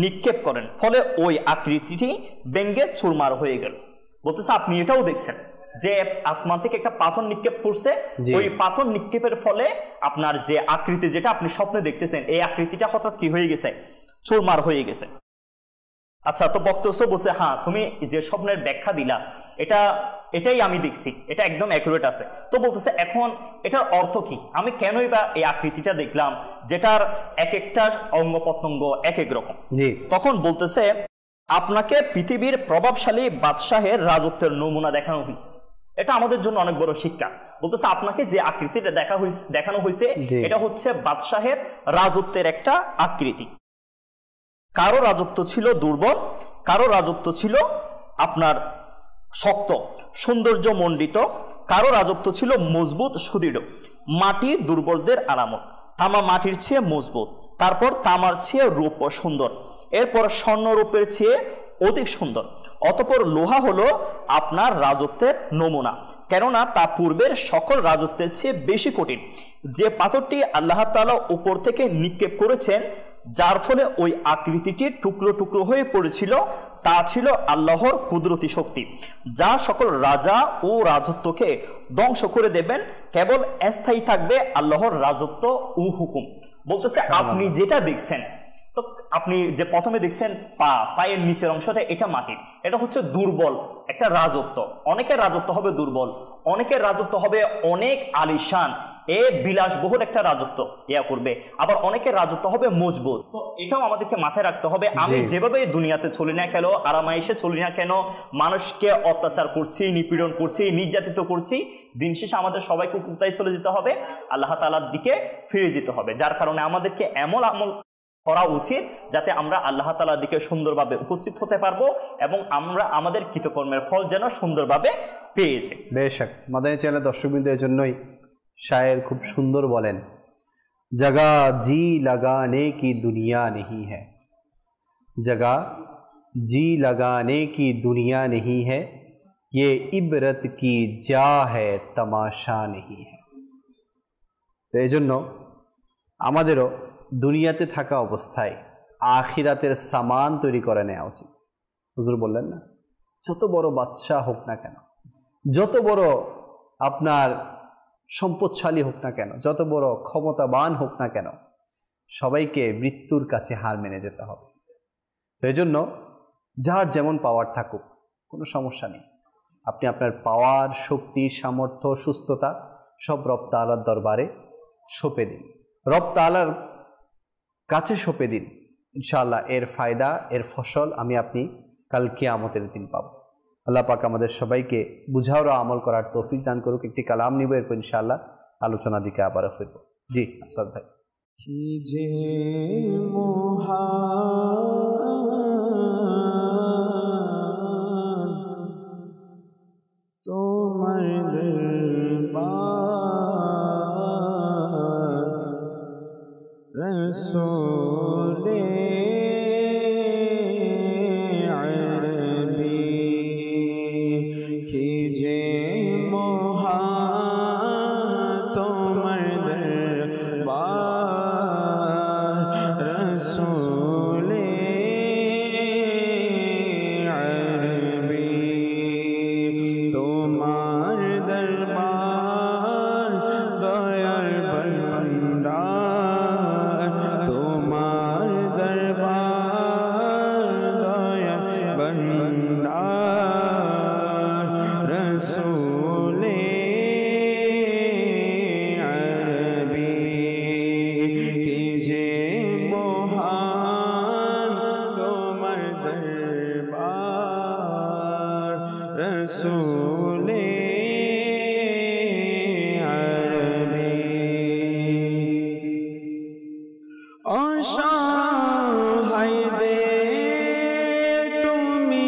নিক্ষেপ করেন, ফলে ওই আকৃতিটি ভেঙে চুরমার হয়ে গেল। বলতেছে আপনি এটাও দেখছেন যে আসমান থেকে একটা পাথর নিক্ষেপ করছে, ওই পাথর নিক্ষেপের ফলে আপনার যে আকৃতি যেটা আপনি স্বপ্নে দেখতেছেন এই আকৃতিটা হঠাৎ কি হয়ে গেছে? চুরমার হয়ে গেছে। আচ্ছা, তো বক্তব্য বলছে হ্যাঁ তুমি যে স্বপ্নের ব্যাখ্যা দিলা এটাই আমি দেখছি, এটা একদম অ্যাকুরেট আছে। তো বলতেছে এখন এটার অর্থ কি, আমি কেনই বা এই আকৃতিটা দেখলাম যেটার এক একটা অঙ্গ প্রত্যঙ্গ এক এক রকম। তখন বলতেছে আপনাকে পৃথিবীর প্রভাবশালী বাদশাহের রাজত্বের নমুনা দেখানো হয়েছে। এটা আমাদের জন্য অনেক বড় শিক্ষা। বলতেছে আপনাকে যে আকৃতিটা দেখানো হয়েছে এটা হচ্ছে বাদশাহের রাজত্বের একটা আকৃতি। কারো রাজত্ব ছিল দুর্বল, কারো রাজত্ব ছিল আপনার শক্ত সৌন্দর্য মণ্ডিত, কারো রাজত্ব ছিল মজবুত সুদৃঢ়। মাটি দুর্বলদের আলামত, তামা মাটির চেয়ে মজবুত, তারপর তামার চেয়ে রূপ সুন্দর, এরপর স্বর্ণরূপের চেয়ে অধিক সুন্দর, অতঃপর লোহা হলো আপনার রাজত্বের নমুনা, কেননা তা পূর্বের সকল রাজত্বের চেয়ে বেশি কঠিন। যে পাথরটি আল্লাহ তাআলা উপর থেকে নিক্ষেপ করেছেন, যার ফলে ওই আকৃতিটি টুকরো টুকরো হয়ে পড়েছিল, তা ছিল আল্লাহর কুদরতি শক্তি, যা সকল রাজা ও রাজত্বকে ধ্বংস করে দেবেন। কেবল স্থায়ী থাকবে আল্লাহর রাজত্ব ও হুকুম। বলতেছে আপনি যেটা দেখছেন, তো আপনি যে প্রথমে দেখছেন পায়ের নিচের অংশটা, এটা মাটির, এটা হচ্ছে দুর্বল একটা রাজত্ব। অনেকের রাজত্ব হবে দুর্বল, অনেকের রাজত্ব হবে অনেক আলিশান, বিলাসবহুল একটা রাজত্ব করবে, আবার অনেকের রাজত্ব হবে মজবুত। তো এটাও আমাদেরকে মাথায় রাখতে হবে, আমি যেভাবে দুনিয়াতে চলি না কেন, আরামাইশে চলি না কেন, মানুষকে অত্যাচার করছি, নিপীড়ন করছি, নির্যাতিত করছি, দিন শেষে আমাদের সবাইকে কোথায় চলে যেতে হবে? আল্লাহ তাআলার দিকে ফিরে যেতে হবে। যার কারণে আমাদেরকে এমন আমল করা উচিত যাতে আমরা আল্লাহ তাআলার দিকে সুন্দরভাবে উপস্থিত হতে পারবো এবং আমরা আমাদের কৃতকর্মের ফল যেন সুন্দরভাবে পেয়ে যাই। বেশক মাদানী চ্যানেলের দর্শকবৃন্দ এর জন্যই শায়ের খুব সুন্দর বলেন, জগা জি লাগানে কি দুনিয়া নেহি হ্যায়, জগা জি লাগানে কি দুনিয়া নেহি হ্যায়, ये इबरत की जा है तमाशा नहीं है। তো এই জন্য আমাদেরও দুনিয়াতে থাকা অবস্থায় আখিরাতের সামান তৈরি করে নেওয়া উচিত। হুজুর বললেন না, যত বড় বাদশাহ হোক না কেন, যত বড় আপনার সম্পদশালী হোক না কেন, যত বড় ক্ষমতাবান হোক না কেন, সবাইকে মৃত্যুর কাছে হার মেনে যেতে হবে। তো এই জন্য যার যেমন পাওয়ার থাকুক কোনো সমস্যা নেই, আপনি আপনার পাওয়ার, শক্তি, সামর্থ্য, সুস্থতা সব রব তাআলার দরবারে সঁপে দিন, রব তাআলার কাছে সঁপে দিন। ইনশাআল্লাহ এর ফায়দা, এর ফসল আমি আপনি কাল কিয়ামতের দিন পাব। আল্লাহ পাক আমাদের সবাইকে বুঝাও ও আমল করার তৌফিক দান করুক। একটি কালাম নিব, এরপর ইনশাআল্লাহ আলোচনা দিকে আবারও ফিরব। জি আসাদ ভাই। তোমার দরবার রসূলে আরবি খিজে মহান, তোমার দরবার রসূলে আরবি, তোমার দরবার দয়ার ভান্ডার, তোমার দরবার দয়ার ভান্ডার রসূলে আরবি কি যে মহান, তোমার দরবার রসূলে অসহায়দের তুমি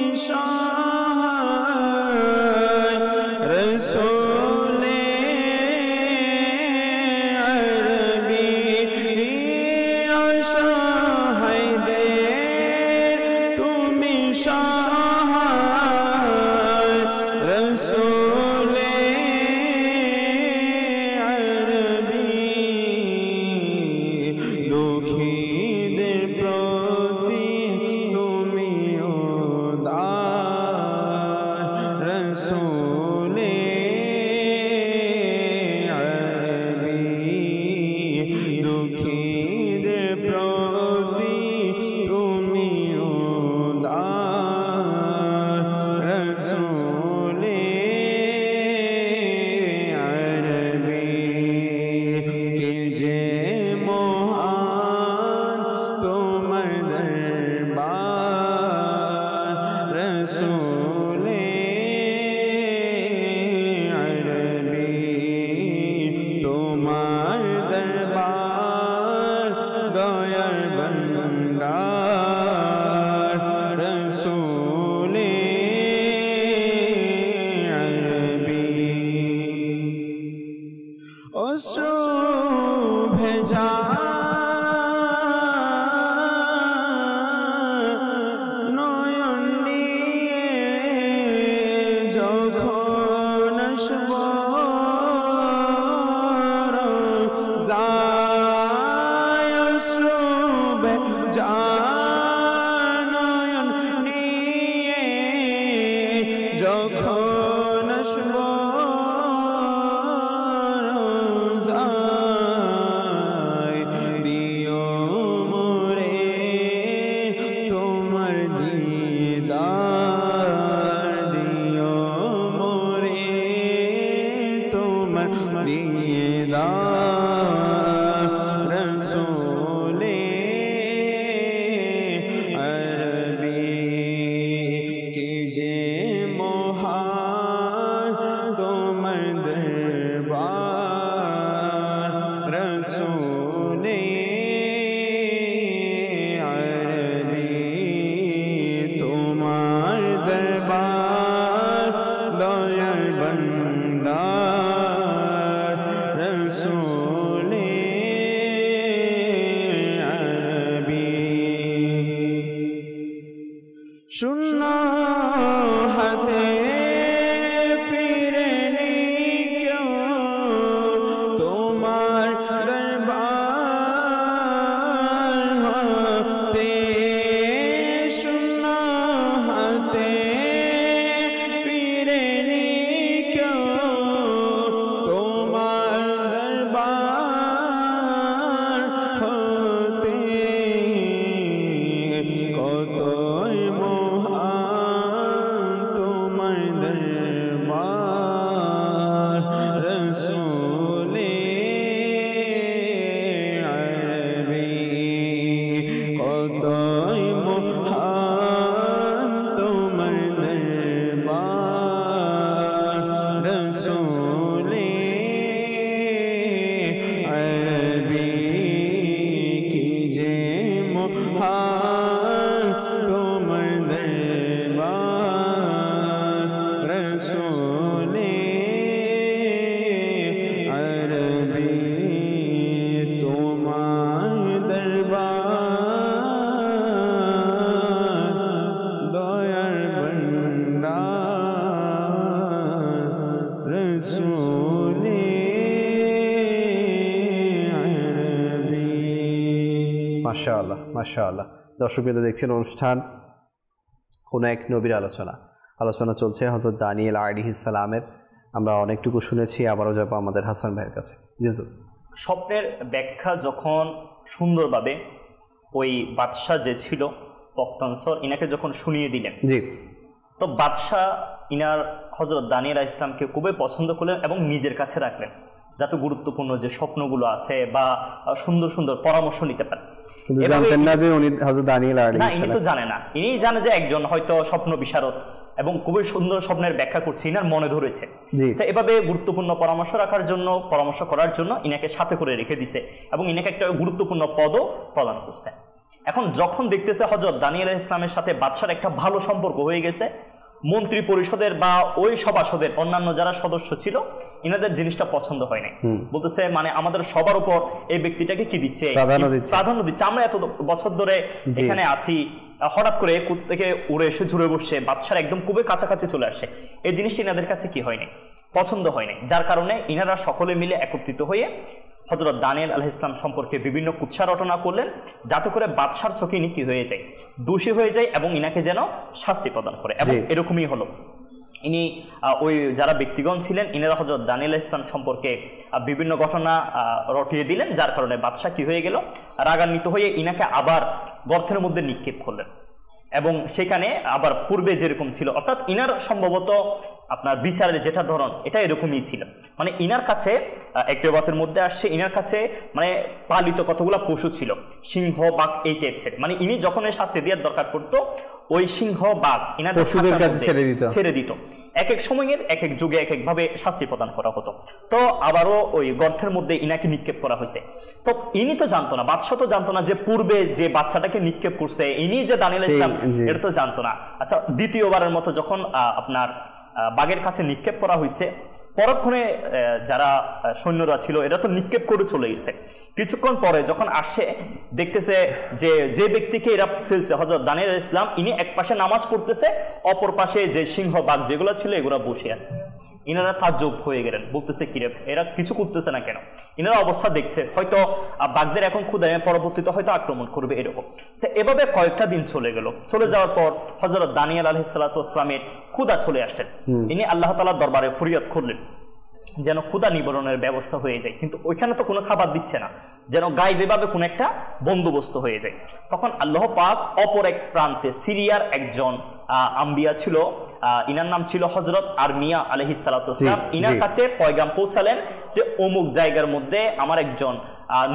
যখন আসবো রোজায় দিও মোরে তোমার দিদার দিও মোরে তোমার দিদার রসূলে আরবি কি যে মহান তোমার দরবার রসূলে আরবি তোমার দরবার দয়ার ভণ্ডার রসূলে আরবি শূন্য হাতে ফিরেনি কেউ তোমার দরবার হতে শূন্য হাতে ফিরেনি কেউ তোমার দরবার হতে কতই মহান তোমার দরবার রসূলে আরবি কতই মহান তোমার দরবার রসূলে আরবি কি যে মহান তোমার দরবার রসূলে আরবি তোমার দরবার দয়ার ভণ্ডার রসূলে আরবি। মাশাআল্লাহ মাশাআল্লাহ। দর্শকবৃন্দ দেখছেন অনুষ্ঠান কোনো এক নবীর আলোচনা চলছে হযরত দানিয়েল আলাইহিস সালামের। আমরা অনেকটুকু শুনেছি, আবারও যাবো আমাদের হাসান ভাইয়ের কাছে। জিজু, স্বপ্নের ব্যাখ্যা যখন সুন্দরভাবে ওই বাদশাহ যে ছিল পক্তনসর ইনাকে যখন শুনিয়ে দিলেন, জি, তো বাদশাহ ইনার হযরত দানিয়েল আলাইহিস সালামকে খুবই পছন্দ করলেন এবং নিজের কাছে রাখলেন, যাতে গুরুত্বপূর্ণ যে স্বপ্নগুলো আছে বা সুন্দর সুন্দর পরামর্শ নিতে পারেন। কিন্তু জানতেন না যে উনি হযরত দানিয়েল না, আলাইহিস ইনি সালাম। তো জানে না, ইনি জানে যে একজন হয়তো স্বপ্ন বিশারদ এবং খুবই সুন্দর স্বপ্নের ব্যাখ্যা করছে, ইনার মনে ধরেছে। জি। তো এভাবে গুরুত্বপূর্ণ পরামর্শ করার জন্য ইনাকে সাথে করে রেখে দিছে এবং ইনাকে একটা গুরুত্বপূর্ণ পদও প্রদান করছে। এখন যখন দেখতেছে হযরত দানিয়েল আলাইহিস সালামের সাথে বাদশার একটা ভালো সম্পর্ক হয়ে গেছে, মন্ত্রী পরিষদের বা ওই সভাসদের অন্যান্য যারা সদস্য ছিল ইনাদের জিনিসটা পছন্দ হয় নাই। বলতেছে মানে আমাদের সবার উপর এই ব্যক্তিটাকে কি দিচ্ছে, প্রাধান্য দিচ্ছে। আমরা এত বছর ধরে এখানে আসি, হঠাৎ করে কুত থেকে উড়ে এসে জুড়ে বসছে, বাদশার একদম খুবই কাছাকাছি চলে আসছে। এই জিনিসটি ইনাদের কাছে কি হয়নি, পছন্দ হয়নি, যার কারণে ইনারা সকলে মিলে একত্রিত হয়ে হযরত দানিয়েল আলাইহিস সালাম সম্পর্কে বিভিন্ন কুৎসা রটনা করলেন, যাতে করে বাদশার চোখে ইনি কি হয়ে যায়, দোষী হয়ে যায় এবং ইনাকে যেন শাস্তি প্রদান করে। এবং এরকমই হলো। ইনি ওই যারা ব্যক্তিগণ ছিলেন ইনারা হযরত দানিয়েল আলাইহিস সালাম সম্পর্কে বিভিন্ন ঘটনা রটিয়ে দিলেন, যার কারণে বাদশা কি হয়ে গেল, রাগান্বিত হয়ে ইনাকে আবার গর্তের মধ্যে নিক্ষেপ করলেন। এবং সেখানে আবার পূর্বে যেরকম ছিল, অর্থাৎ ইনার সম্ভবত আপনার বিচারের যেটা ধরন এটা এরকমই ছিল। মানে ইনার কাছে একটা বাতের মধ্যে আসছে, ইনার কাছে মানে পালিত কতগুলো পশু ছিল, সিংহ বাঘ এই টাইপসের। মানে ইনি যখন শাস্তি দেওয়ার দরকার পড়তো ওই সিংহ বাঘ ইনার পশুদের কাছে ছেড়ে দিত। এক এক সময়ের এক এক যুগে এক একভাবে শাস্তি প্রদান করা হতো। তো আবারও ওই গর্তের মধ্যে ইনাকে নিক্ষেপ করা হয়েছে। তো ইনি তো জানতো না, বাদশাহ তো জানতো না যে পূর্বে যে বাচ্চাটাকে নিক্ষেপ করছে ইনি যে দানিয়েল ইসলাম, এটা তো জানতো না। আচ্ছা, দ্বিতীয়বারের মতো যখন আপনার বাঘের কাছে নিক্ষেপ করা হয়েছে, পরক্ষণে যারা সৈন্যরা ছিল এরা তো নিক্ষেপ করে চলে গেছে। কিছুক্ষণ পরে যখন আসে দেখতেছে যে ব্যক্তিকে এরা ফেলছে হযরত দানিয়েল ইসলাম, ইনি এক পাশে নামাজ পড়তেছে, অপর পাশে যে সিংহ বাঘ যেগুলো ছিল এগুলো বসে আছে। ইনারা তাজ্জব হয়ে গেলেন, বলতেছে কিরে এরা কিছু করতেছে না কেন, ইনারা অবস্থা দেখছে হয়তো বাঘদের এখন ক্ষুধায় পরবর্তীতে হয়তো আক্রমণ করবে এরকম। তো এভাবে কয়েকটা দিন চলে গেল, চলে যাওয়ার পর হযরত দানিয়েল আলাইহিস সালাতু ওয়াস সালামের ক্ষুধা চলে আসলেন। ইনি আল্লাহ তাআলার দরবারে ফরিয়াদ করলেন যেন ক্ষুধা নিবারণের ব্যবস্থা হয়ে যায়, কিন্তু ওইখানে তো কোনো খাবার দিচ্ছে না, যেন গায়েবীভাবে কোনো একটা বন্দোবস্ত হয়ে যায়। তখন আল্লাহ পাক অপর এক প্রান্তে সিরিয়ার একজন আম্বিয়া ছিল, ইনার নাম ছিল হযরত আরমিয়া আলাইহিস সালাতু ওয়াস সালাম। ইনার কাছে পয়গাম পৌঁছালেন যে অমুক জায়গার মধ্যে আমার একজন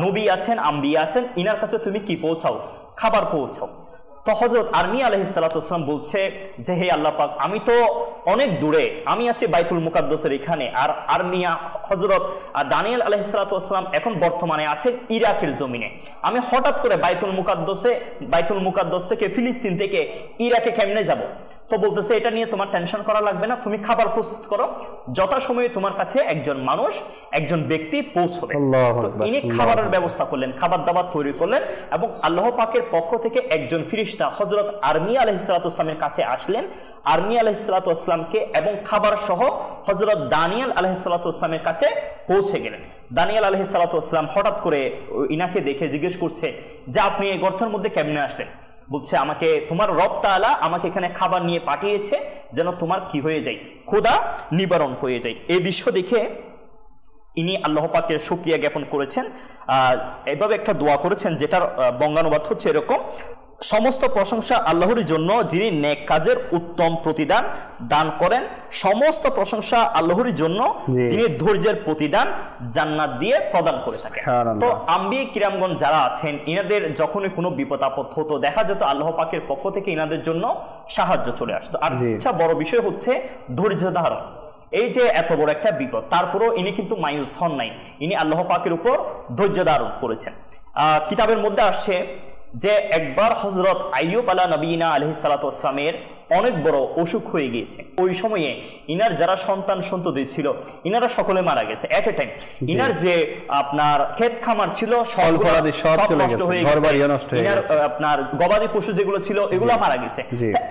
নবী আছেন, আম্বিয়া আছেন, ইনার কাছে তুমি কি পৌঁছাও, খাবার পৌঁছাও। তো হযরত আরমিয়া আলাইহিস সালাতু ওয়াস সালাম বলছে যে হে আল্লাহ পাক, আমি তো অনেক দূরে, আমি আছি বাইতুল মুকাদ্দাসের এখানে, আর আরমিয়া হযরত দানিয়েল আলাইহিস সালাতু ওয়াস সালাম এখন বর্তমানে আছেন ইরাকের জমিনে। আমি হঠাৎ করে বাইতুল মুকাদ্দাস থেকে ফিলিস্তিন থেকে ইরাকে কেমনে যাব? তো বলতেছে এটা নিয়ে তোমার টেনশন করা লাগবে না, তুমি খাবার প্রস্তুত করো, যথাসময়ে তোমার কাছে একজন মানুষ, একজন ব্যক্তি পৌঁছবে। তো ইনি খাবারের ব্যবস্থা করলেন, খাবার দাবার তৈরি করলেন, এবং আল্লাহ পাকের পক্ষ থেকে একজন ফেরেশতা হযরত আরমিয়া আলাইহিস সালাতু ওয়াস সালামের কাছে আসলেন। আরমিয়া আলাইহিস সালাতু ওয়াস সালামকে এবং খাবার সহ হযরত দানিয়েল আলাইহিস সালাতু ওয়াস সালামের কাছে পৌঁছে গেলেন। দানিয়েল আলাইহিস সালাতু ওয়াস সালাম হঠাৎ করে ইনাকে দেখে জিজ্ঞেস করছে যে আপনি এই গর্তের মধ্যে কেমনে আসলেন? বলছে আমাকে তোমার রব তাআলা আমাকে এখানে খাবার নিয়ে পাঠিয়েছে যেন তোমার কি হয়ে যায়, ক্ষুধা নিবারণ হয়ে যায়। এই দৃশ্য দেখে ইনি আল্লাহ পাকের শুকরিয়া জ্ঞাপন করেছেন, এইভাবে একটা দোয়া করেছেন যেটার বঙ্গানুবাদ হচ্ছে এরকম: সমস্ত প্রশংসা আল্লাহর জন্য যিনি নেক কাজের উত্তম প্রতিদান দান করেন, সমস্ত প্রশংসা আল্লাহর জন্য যিনি ধৈর্যের প্রতিদান জান্নাত দিয়ে প্রদান করে থাকেন। তো আম্বিয়া কিরামগণ যারা আছেন, ইনাদের যখনই কোনো বিপদ আপদ হতো দেখা যেত আল্লাহ পাকের পক্ষ থেকে ইনাদের জন্য সাহায্য চলে আসতো। আর একটা বড় বিষয় হচ্ছে ধৈর্য ধারণ। এই যে এত বড় একটা বিপদ, তারপরেও ইনি কিন্তু মায়ুস হন নাই, ইনি আল্লাহ পাকের উপর ধৈর্য ধারণ করেছেন। কিতাবের মধ্যে আসছে যে একবার হযরত আইয়ুব আলা নবীনা আলাইহিস সালাতু ওয়াস সালামের অনেক বড় অসুখ হয়ে গিয়েছে। ওই সময়ে ইনার যারা সন্তান সন্ততি ছিল ইনারা সকলে মারা গেছে এট এ টাইম। ইনার যে আপনার ক্ষেত খামার ছিল সব নষ্ট হয়ে গেছে, ইনার আপনার গবাদি পশু যেগুলো ছিল এগুলো মারা গেছে।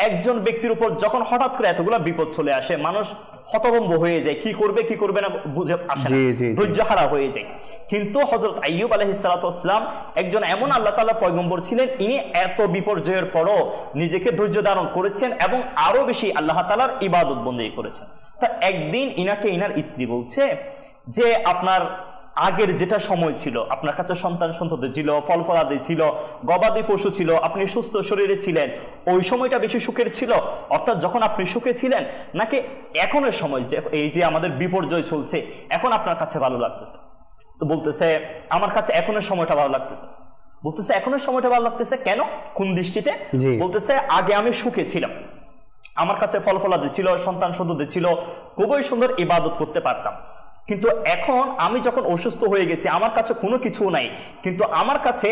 একজন ব্যক্তির উপর যখন হঠাৎ করে এতগুলা বিপদ চলে আসে, মানুষ হতভম্ব হয়ে যায়, কি করবে না বুঝে আসে না, ধৈর্য হারা হয়ে যায়। কিন্তু হযরত আইয়ুব আলাইহিস সালাতু ওয়াস সালাম একজন এমন আল্লাহ তাআলার পয়গম্বর ছিলেন, ইনি এত বিপর্যয়ের পরও নিজেকে ধৈর্য ধারণ করেছেন এবং আরো বেশি আল্লাহ তাআলার ইবাদত বন্দেগী করেছেন। তা একদিন ইনাকে ইনার স্ত্রী বলছে যে আপনার আগের যেটা সময় ছিল, আপনার কাছে সন্তান সন্ততি ছিল, ফল ফলাদি ছিল, গবাদি পশু ছিল, আপনি সুস্থ শরীরে ছিলেন, ওই সময়টা বেশি সুখের ছিল, অর্থাৎ যখন আপনি সুখে ছিলেন, নাকি এখনের সময় যে এই যে আমাদের বিপর্যয় চলছে এখন আপনার কাছে ভালো লাগতেছে? তো বলতেছে আমার কাছে এখনের সময়টা ভালো লাগতেছে। বলতেছে এখনের সময়টা ভালো লাগতেছে কেন, কোন দৃষ্টিতে? বলতেছে আগে আমি সুখে ছিলাম, আমার কাছে ফল ফলাদি ছিল, সন্তান সন্ততি ছিল, খুবই সুন্দর ইবাদত করতে পারতাম, কিন্তু এখন আমি যখন অসুস্থ হয়ে গেছি আমার কাছে কোনো কিছু নাই, কিন্তু আমার কাছে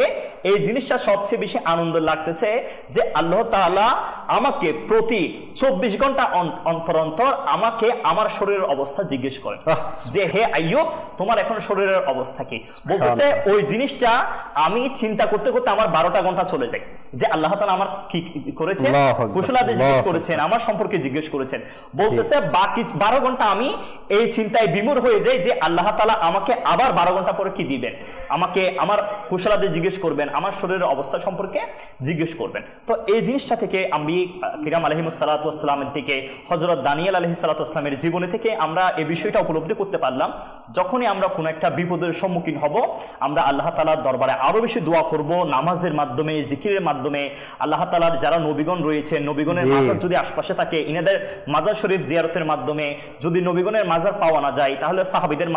এই জিনিসটা সবচেয়ে বেশি আনন্দ লাগতেছে যে আল্লাহ তাআলা আমাকে প্রতি 24 ঘন্টা অন্তর অন্তর আমাকে আমার শরীরের অবস্থা জিজ্ঞেস করেন যে হে আইয়ুব তোমার এখন শরীরের অবস্থা কি। বলতেছে ওই জিনিসটা আমি চিন্তা করতে করতে আমার 12টা ঘন্টা চলে যায় যে আল্লাহ তাআলা আমার কি করেছেন, কুশলাদি জিজ্ঞেস করেছেন, আমার সম্পর্কে জিজ্ঞেস করেছেন। বলতেছে বাকি 12 ঘন্টা আমি এই চিন্তায় বিমূঢ় হয়ে যাই যে আল্লাহ তাআলা আমাকে আবার 12 ঘন্টা পরে কি দিবেন, আমাকে আমার কুশলাদি জিজ্ঞেস করবেন, আমার শরীরের অবস্থা সম্পর্কে জিজ্ঞেস করবেন। তো এই জিনিসটা থেকে আম্বিয়া কিরাম আলাইহিমুস সালাতু ওয়াস সালামের থেকে হযরত দানিয়েল আলাইহিস সালাতু ওয়াস সালামের জীবনী থেকে আমরা এই বিষয়টা উপলব্ধি করতে পারলাম, যখনই আমরা কোনো একটা বিপদের সম্মুখীন হব আমরা আল্লাহ তাআলার দরবারে আরো বেশি দোয়া করব, নামাজের মাধ্যমে, জিকিরের মাধ্যমে। আল্লাহ তাআলার যারা নবীগণ রয়েছে, নবীগণের মাজার যদি আশপাশে থাকে ইনাদের মাজার শরীফ জিয়ারতের মাধ্যমে, যদি নবীগণের মাজার পাওয়া না যায় তাহলে সাহাবীদের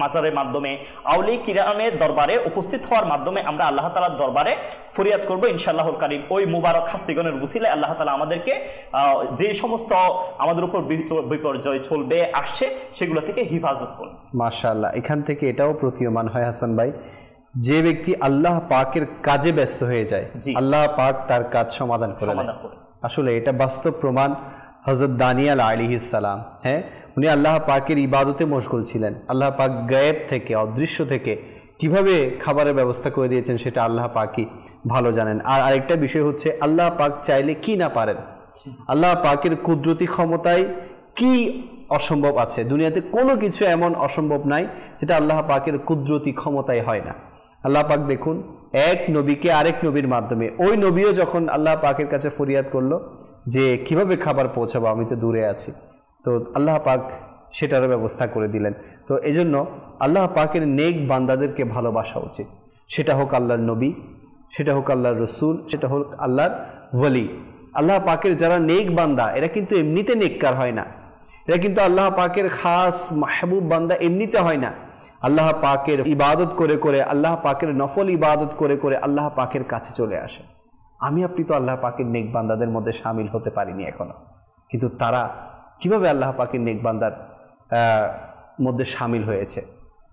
মাজারের মাধ্যমে, আউলিয়া কিরামের দরবারে উপস্থিত হওয়ার মাধ্যমে আমরা আল্লাহ তাআলার দরবারে ফরিয়াদ করব ইনশাআল্লাহুল কারীম। ওই মুবারক হাস্তিগণের উসিলায় আল্লাহ তাআলা আমাদেরকে যে সমস্ত আমাদের উপর বিপর্যয় চলবে আসছে সেগুলো থেকে হেফাজত করুন। মাশাআল্লাহ, এখান থেকে এটাও প্রতীয়মান হয় হাসান ভাই, যে ব্যক্তি আল্লাহ পাকের কাজে ব্যস্ত হয়ে যায় আল্লাহ পাক তার কাজ সমাধান করে দেন। আসলে এটা বাস্তব প্রমাণ। হযরত দানিয়েল আলাইহিস সালাম, হ্যাঁ, উনি আল্লাহ পাকের ইবাদতে মশগুল ছিলেন। আল্লাহ পাক গায়েব থেকে, অদৃশ্য থেকে কিভাবে খাবারের ব্যবস্থা করে দিয়েছেন সেটা আল্লাহ পাকই ভালো জানেন। আর আরেকটা বিষয় হচ্ছে আল্লাহ পাক চাইলে কি না পারেন, আল্লাহ পাকের কুদরতি ক্ষমতায় কি অসম্ভব আছে? দুনিয়াতে কোনো কিছু এমন অসম্ভব নাই যেটা আল্লাহ পাকের কুদরতি ক্ষমতায় হয় না। আল্লাহ পাক দেখুন, এক নবীকে আরেক নবীর মাধ্যমে, ওই নবীও যখন আল্লাহ পাকের কাছে ফরিয়াদ করলো যে কিভাবে খাবার পৌঁছাবো, আমি তো দূরে আছি, তো আল্লাহ পাক সেটারও ব্যবস্থা করে দিলেন। তো এজন্য আল্লাহ পাকের নেক বান্দাদেরকে ভালোবাসা উচিত, সেটা হোক আল্লাহর নবী, সেটা হোক আল্লাহর রসুল, সেটা হোক আল্লাহর ওয়ালি। আল্লাহ পাকের যারা নেক বান্দা এরা কিন্তু এমনিতে নেককার হয় না, এরা কিন্তু আল্লাহ পাকের খাস মাহবুব বান্দা এমনিতে হয় না। আল্লাহ পাকের ইবাদত করে করে, আল্লাহ পাকের নফল ইবাদত করে করে আল্লাহ পাকের কাছে চলে আসে। আমি আপনি তো আল্লাহ পাকের নেক বান্দাদের মধ্যে সামিল হতে পারিনি এখনো, কিন্তু তারা কিভাবে আল্লাহ পাকের নেক বান্দার মধ্যে সামিল হয়েছে,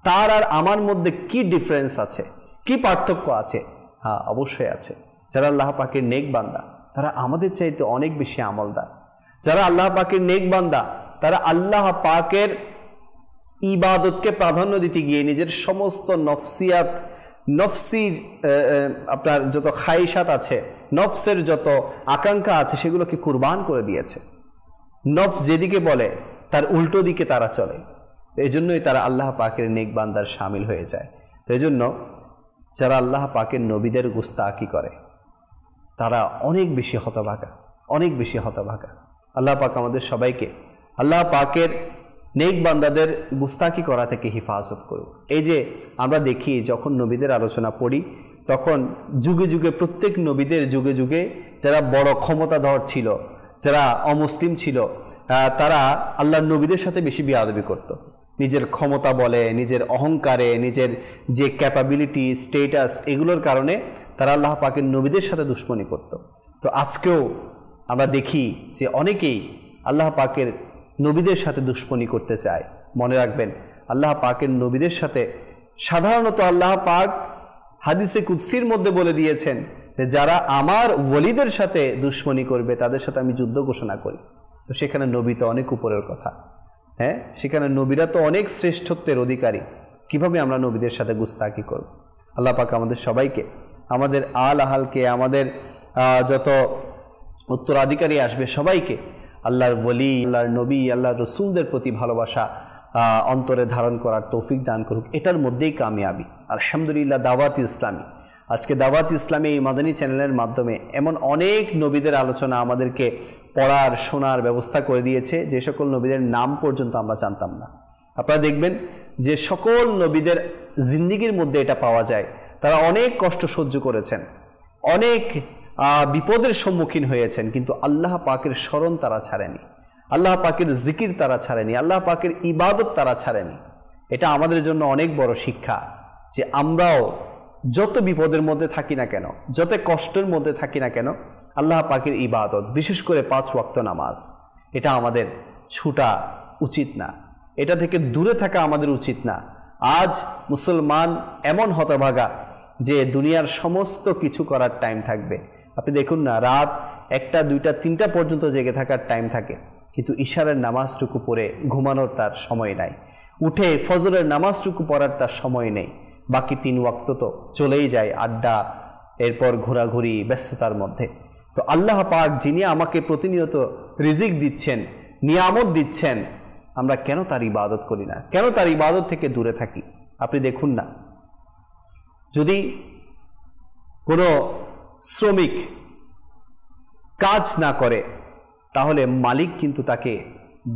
তার আর আমার মধ্যে কি ডিফারেন্স আছে, কি পার্থক্য আছে? হ্যাঁ, অবশ্যই আছে। যারা আল্লাহ পাকের নেক বান্দা তারা আমাদের চাইতে অনেক বেশি আমলদার। যারা আল্লাহ পাকের নেক বান্দা তারা আল্লাহ পাকের ইবাদতকে প্রাধান্য দিতে গিয়ে নিজের সমস্ত নফসিয়াত, নফসির আপনার যত খাইশাত আছে, নফসের যত আকাঙ্ক্ষা আছে সেগুলোকে কুরবান করে দিয়েছে। নফস যেদিকে বলে তার উল্টো দিকে তারা চলে। এই জন্যই তারা আল্লাহ পাকের নেক বান্দার সামিল হয়ে যায়। তো এই জন্য যারা আল্লাহ পাকের নবীদের গুস্তাখি করে তারা অনেক বেশি হতভাগা, অনেক বেশি হতভাগা। আল্লাহ পাক আমাদের সবাইকে আল্লাহ পাকের নেক বান্দাদের গুস্তাখি করা থেকে হিফাজত করুক। এই যে আমরা দেখি যখন নবীদের আলোচনা পড়ি তখন যুগে যুগে, প্রত্যেক নবীদের যুগে যুগে যারা বড় ক্ষমতাধর ছিল, যারা অমুসলিম ছিল, তারা আল্লাহর নবীদের সাথে বেশি বেয়াদবি করত। নিজের ক্ষমতা বলে, নিজের অহংকারে, নিজের যে ক্যাপাবিলিটি, স্টেটাস, এগুলোর কারণে তারা আল্লাহ পাকের নবীদের সাথে দুশ্মনী করত। তো আজকেও আমরা দেখি যে অনেকেই আল্লাহ পাকের নবীদের সাথে দুশ্মনী করতে চায়। মনে রাখবেন, আল্লাহ পাকের নবীদের সাথে সাধারণত আল্লাহ পাক হাদিসে কুদসির মধ্যে বলে দিয়েছেন যে যারা আমার ওলিদের সাথে দুশ্মনী করবে তাদের সাথে আমি যুদ্ধ ঘোষণা করি। তো সেখানে নবী তো অনেক উপরের কথা, হ্যাঁ, সেখানে নবীরা তো অনেক শ্রেষ্ঠত্বের অধিকারী। কিভাবে আমরা নবীদের সাথে গুস্তাখি করব? আল্লাহ পাক আমাদের সবাইকে, আমাদের আল আহালকে, আমাদের যত উত্তরাধিকারী আসবে সবাইকে আল্লাহর ওলি, আল্লাহর নবী, আল্লাহর রসুলদের প্রতি ভালোবাসা অন্তরে ধারণ করার তৌফিক দান করুক। এটার মধ্যেই কামিয়াবি। আলহামদুলিল্লাহ, দাওয়াত ইসলামী, আজকে দাওয়াত ইসলামী এই মাদানী চ্যানেলের মাধ্যমে এমন অনেক নবীদের আলোচনা আমাদেরকে পড়ার, শোনার ব্যবস্থা করে দিয়েছে যে সকল নবীদের নাম পর্যন্ত আমরা জানতাম না। আপনারা দেখবেন যে সকল নবীদের জিন্দিগির মধ্যে এটা পাওয়া যায়। তারা অনেক কষ্ট সহ্য করেছেন, অনেক বিপদের সম্মুখীন হয়েছেন, কিন্তু আল্লাহ পাকের স্মরণ তারা ছাড়েনি, আল্লাহ পাকের জিকির তারা ছাড়েনি, আল্লাহ পাকের ইবাদত তারা ছাড়েনি। এটা আমাদের জন্য অনেক বড় শিক্ষা যে আমরাও যত বিপদের মধ্যে থাকি না কেন, যত কষ্টের মধ্যে থাকি না কেন, আল্লাহ পাকের ইবাদত, বিশেষ করে 5 ওয়াক্ত নামাজ, এটা আমাদের ছুটা উচিত না, এটা থেকে দূরে থাকা আমাদের উচিত না। আজ মুসলমান এমন হতভাগা যে দুনিয়ার সমস্ত কিছু করার টাইম থাকবে। আপনি দেখুন না, রাত 1টা 2টা 3টা পর্যন্ত জেগে থাকার টাইম থাকে, কিন্তু ইশারের নামাজটুকু পড়ে ঘুমানোর তার সময় নাই, উঠে ফজরের নামাজটুকু পড়ার তার সময় নেই। বাকি 3 ওয়াক্ত তো চলেই যায় আড্ডা, এরপর ঘোরাঘুরি, ব্যস্ততার মধ্যে। তো আল্লাহ পাক যিনি আমাকে প্রতিনিয়ত রিজিক দিচ্ছেন, নিয়ামত দিচ্ছেন, আমরা কেন তার ইবাদত করি না? কেন তার ইবাদত থেকে দূরে থাকি? আপনি দেখুন না, যদি কোনো শ্রমিক কাজ না করে তাহলে মালিক কিন্তু তাকে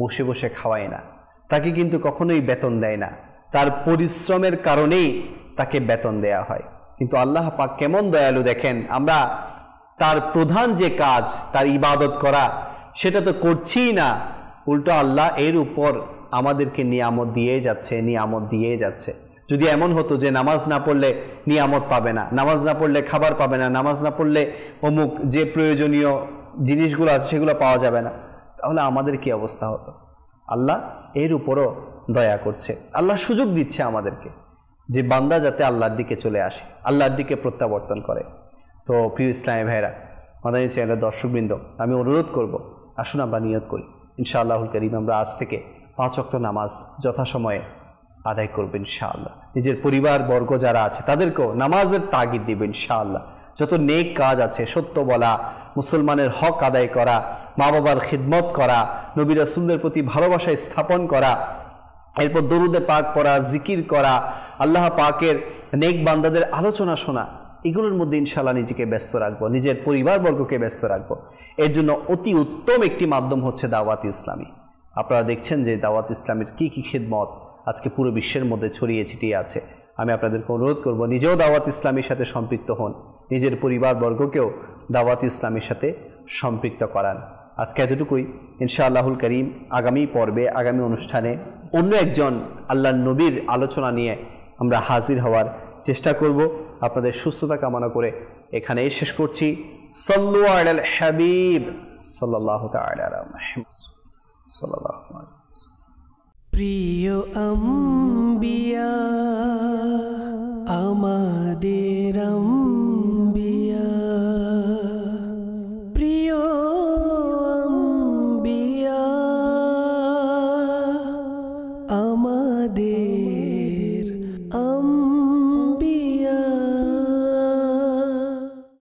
বসে বসে খাওয়ায় না, তাকে কিন্তু কখনোই বেতন দেয় না, তার পরিশ্রমের কারণেই তাকে বেতন দেয়া হয়। কিন্তু আল্লাহ পাক কেমন দয়ালু দেখেন, আমরা তার প্রধান যে কাজ, তার ইবাদত করা, সেটা তো করছিই না, উল্টো আল্লাহ এর উপর আমাদেরকে নিয়ামত দিয়ে যাচ্ছে, নিয়ামত দিয়ে যাচ্ছে। যদি এমন হতো যে নামাজ না পড়লে নিয়ামত পাবে না, নামাজ না পড়লে খাবার পাবে না, নামাজ না পড়লে অমুক যে প্রয়োজনীয় জিনিসগুলো আছে সেগুলো পাওয়া যাবে না, তাহলে আমাদের কি অবস্থা হতো? আল্লাহ এর উপরও দয়া করছে, আল্লাহ সুযোগ দিচ্ছে আমাদেরকে যে বান্দা যাতে আল্লাহর দিকে চলে আসে, আল্লাহর দিকে প্রত্যাবর্তন করে। তো প্রিয় ইসলামী ভাইরা, মাদানী চ্যানেলের দর্শকবৃন্দ, আমি অনুরোধ করব, আসুন আমরা নিয়ত করি ইনশাআল্লাহুল কারীম আমরা আজ থেকে 5 ওয়াক্ত নামাজ যথাসময়ে আদায় করব ইনশাআল্লাহ। নিজের পরিবার বর্গ যারা আছে তাদেরকেও নামাজের তাগিদ দেব ইনশাআল্লাহ। যত নেক কাজ আছে, সত্য বলা, মুসলমানের হক আদায় করা, মা বাবার খিদমত করা, নবী রাসূলদের প্রতি ভালোবাসা স্থাপন করা, এরপর দরুদে পাক পড়া, জিকির করা, আল্লাহ পাকের নেক বান্দাদের আলোচনা শোনা, এগুলোর মধ্যে ইনশাআল্লাহ নিজেকে ব্যস্ত রাখবো, নিজের পরিবারবর্গকে ব্যস্ত রাখবো। এর জন্য অতি উত্তম একটি মাধ্যম হচ্ছে দাওয়াত ইসলামী। আপনারা দেখছেন যে দাওয়াত ইসলামের কি কি খিদমত আজকে পুরো বিশ্বের মধ্যে ছড়িয়ে ছিটিয়ে আছে। আমি আপনাদেরকে অনুরোধ করব, নিজেও দাওয়াত ইসলামীর সাথে সম্পৃক্ত হন, নিজের পরিবারবর্গকেও দাওয়াত ইসলামীর সাথে সম্পৃক্ত করান। আজকে এতটুকুই। ইনশাআল্লাহুল করিম আগামী পর্বে, আগামী অনুষ্ঠানে অন্য একজন আল্লাহর নবীর আলোচনা নিয়ে আমরা হাজির হওয়ার চেষ্টা করব। আপনাদের সুস্থতা কামনা করে এখানেই শেষ করছি। সাল্লু আলাল হাবিব সাল্লাল্লাহু তাআলা আলা মুহাম্মদ সাল্লাল্লাহু আলাইহি ওয়াসাল্লাম। প্রিয় আম্বিয়া আমাদের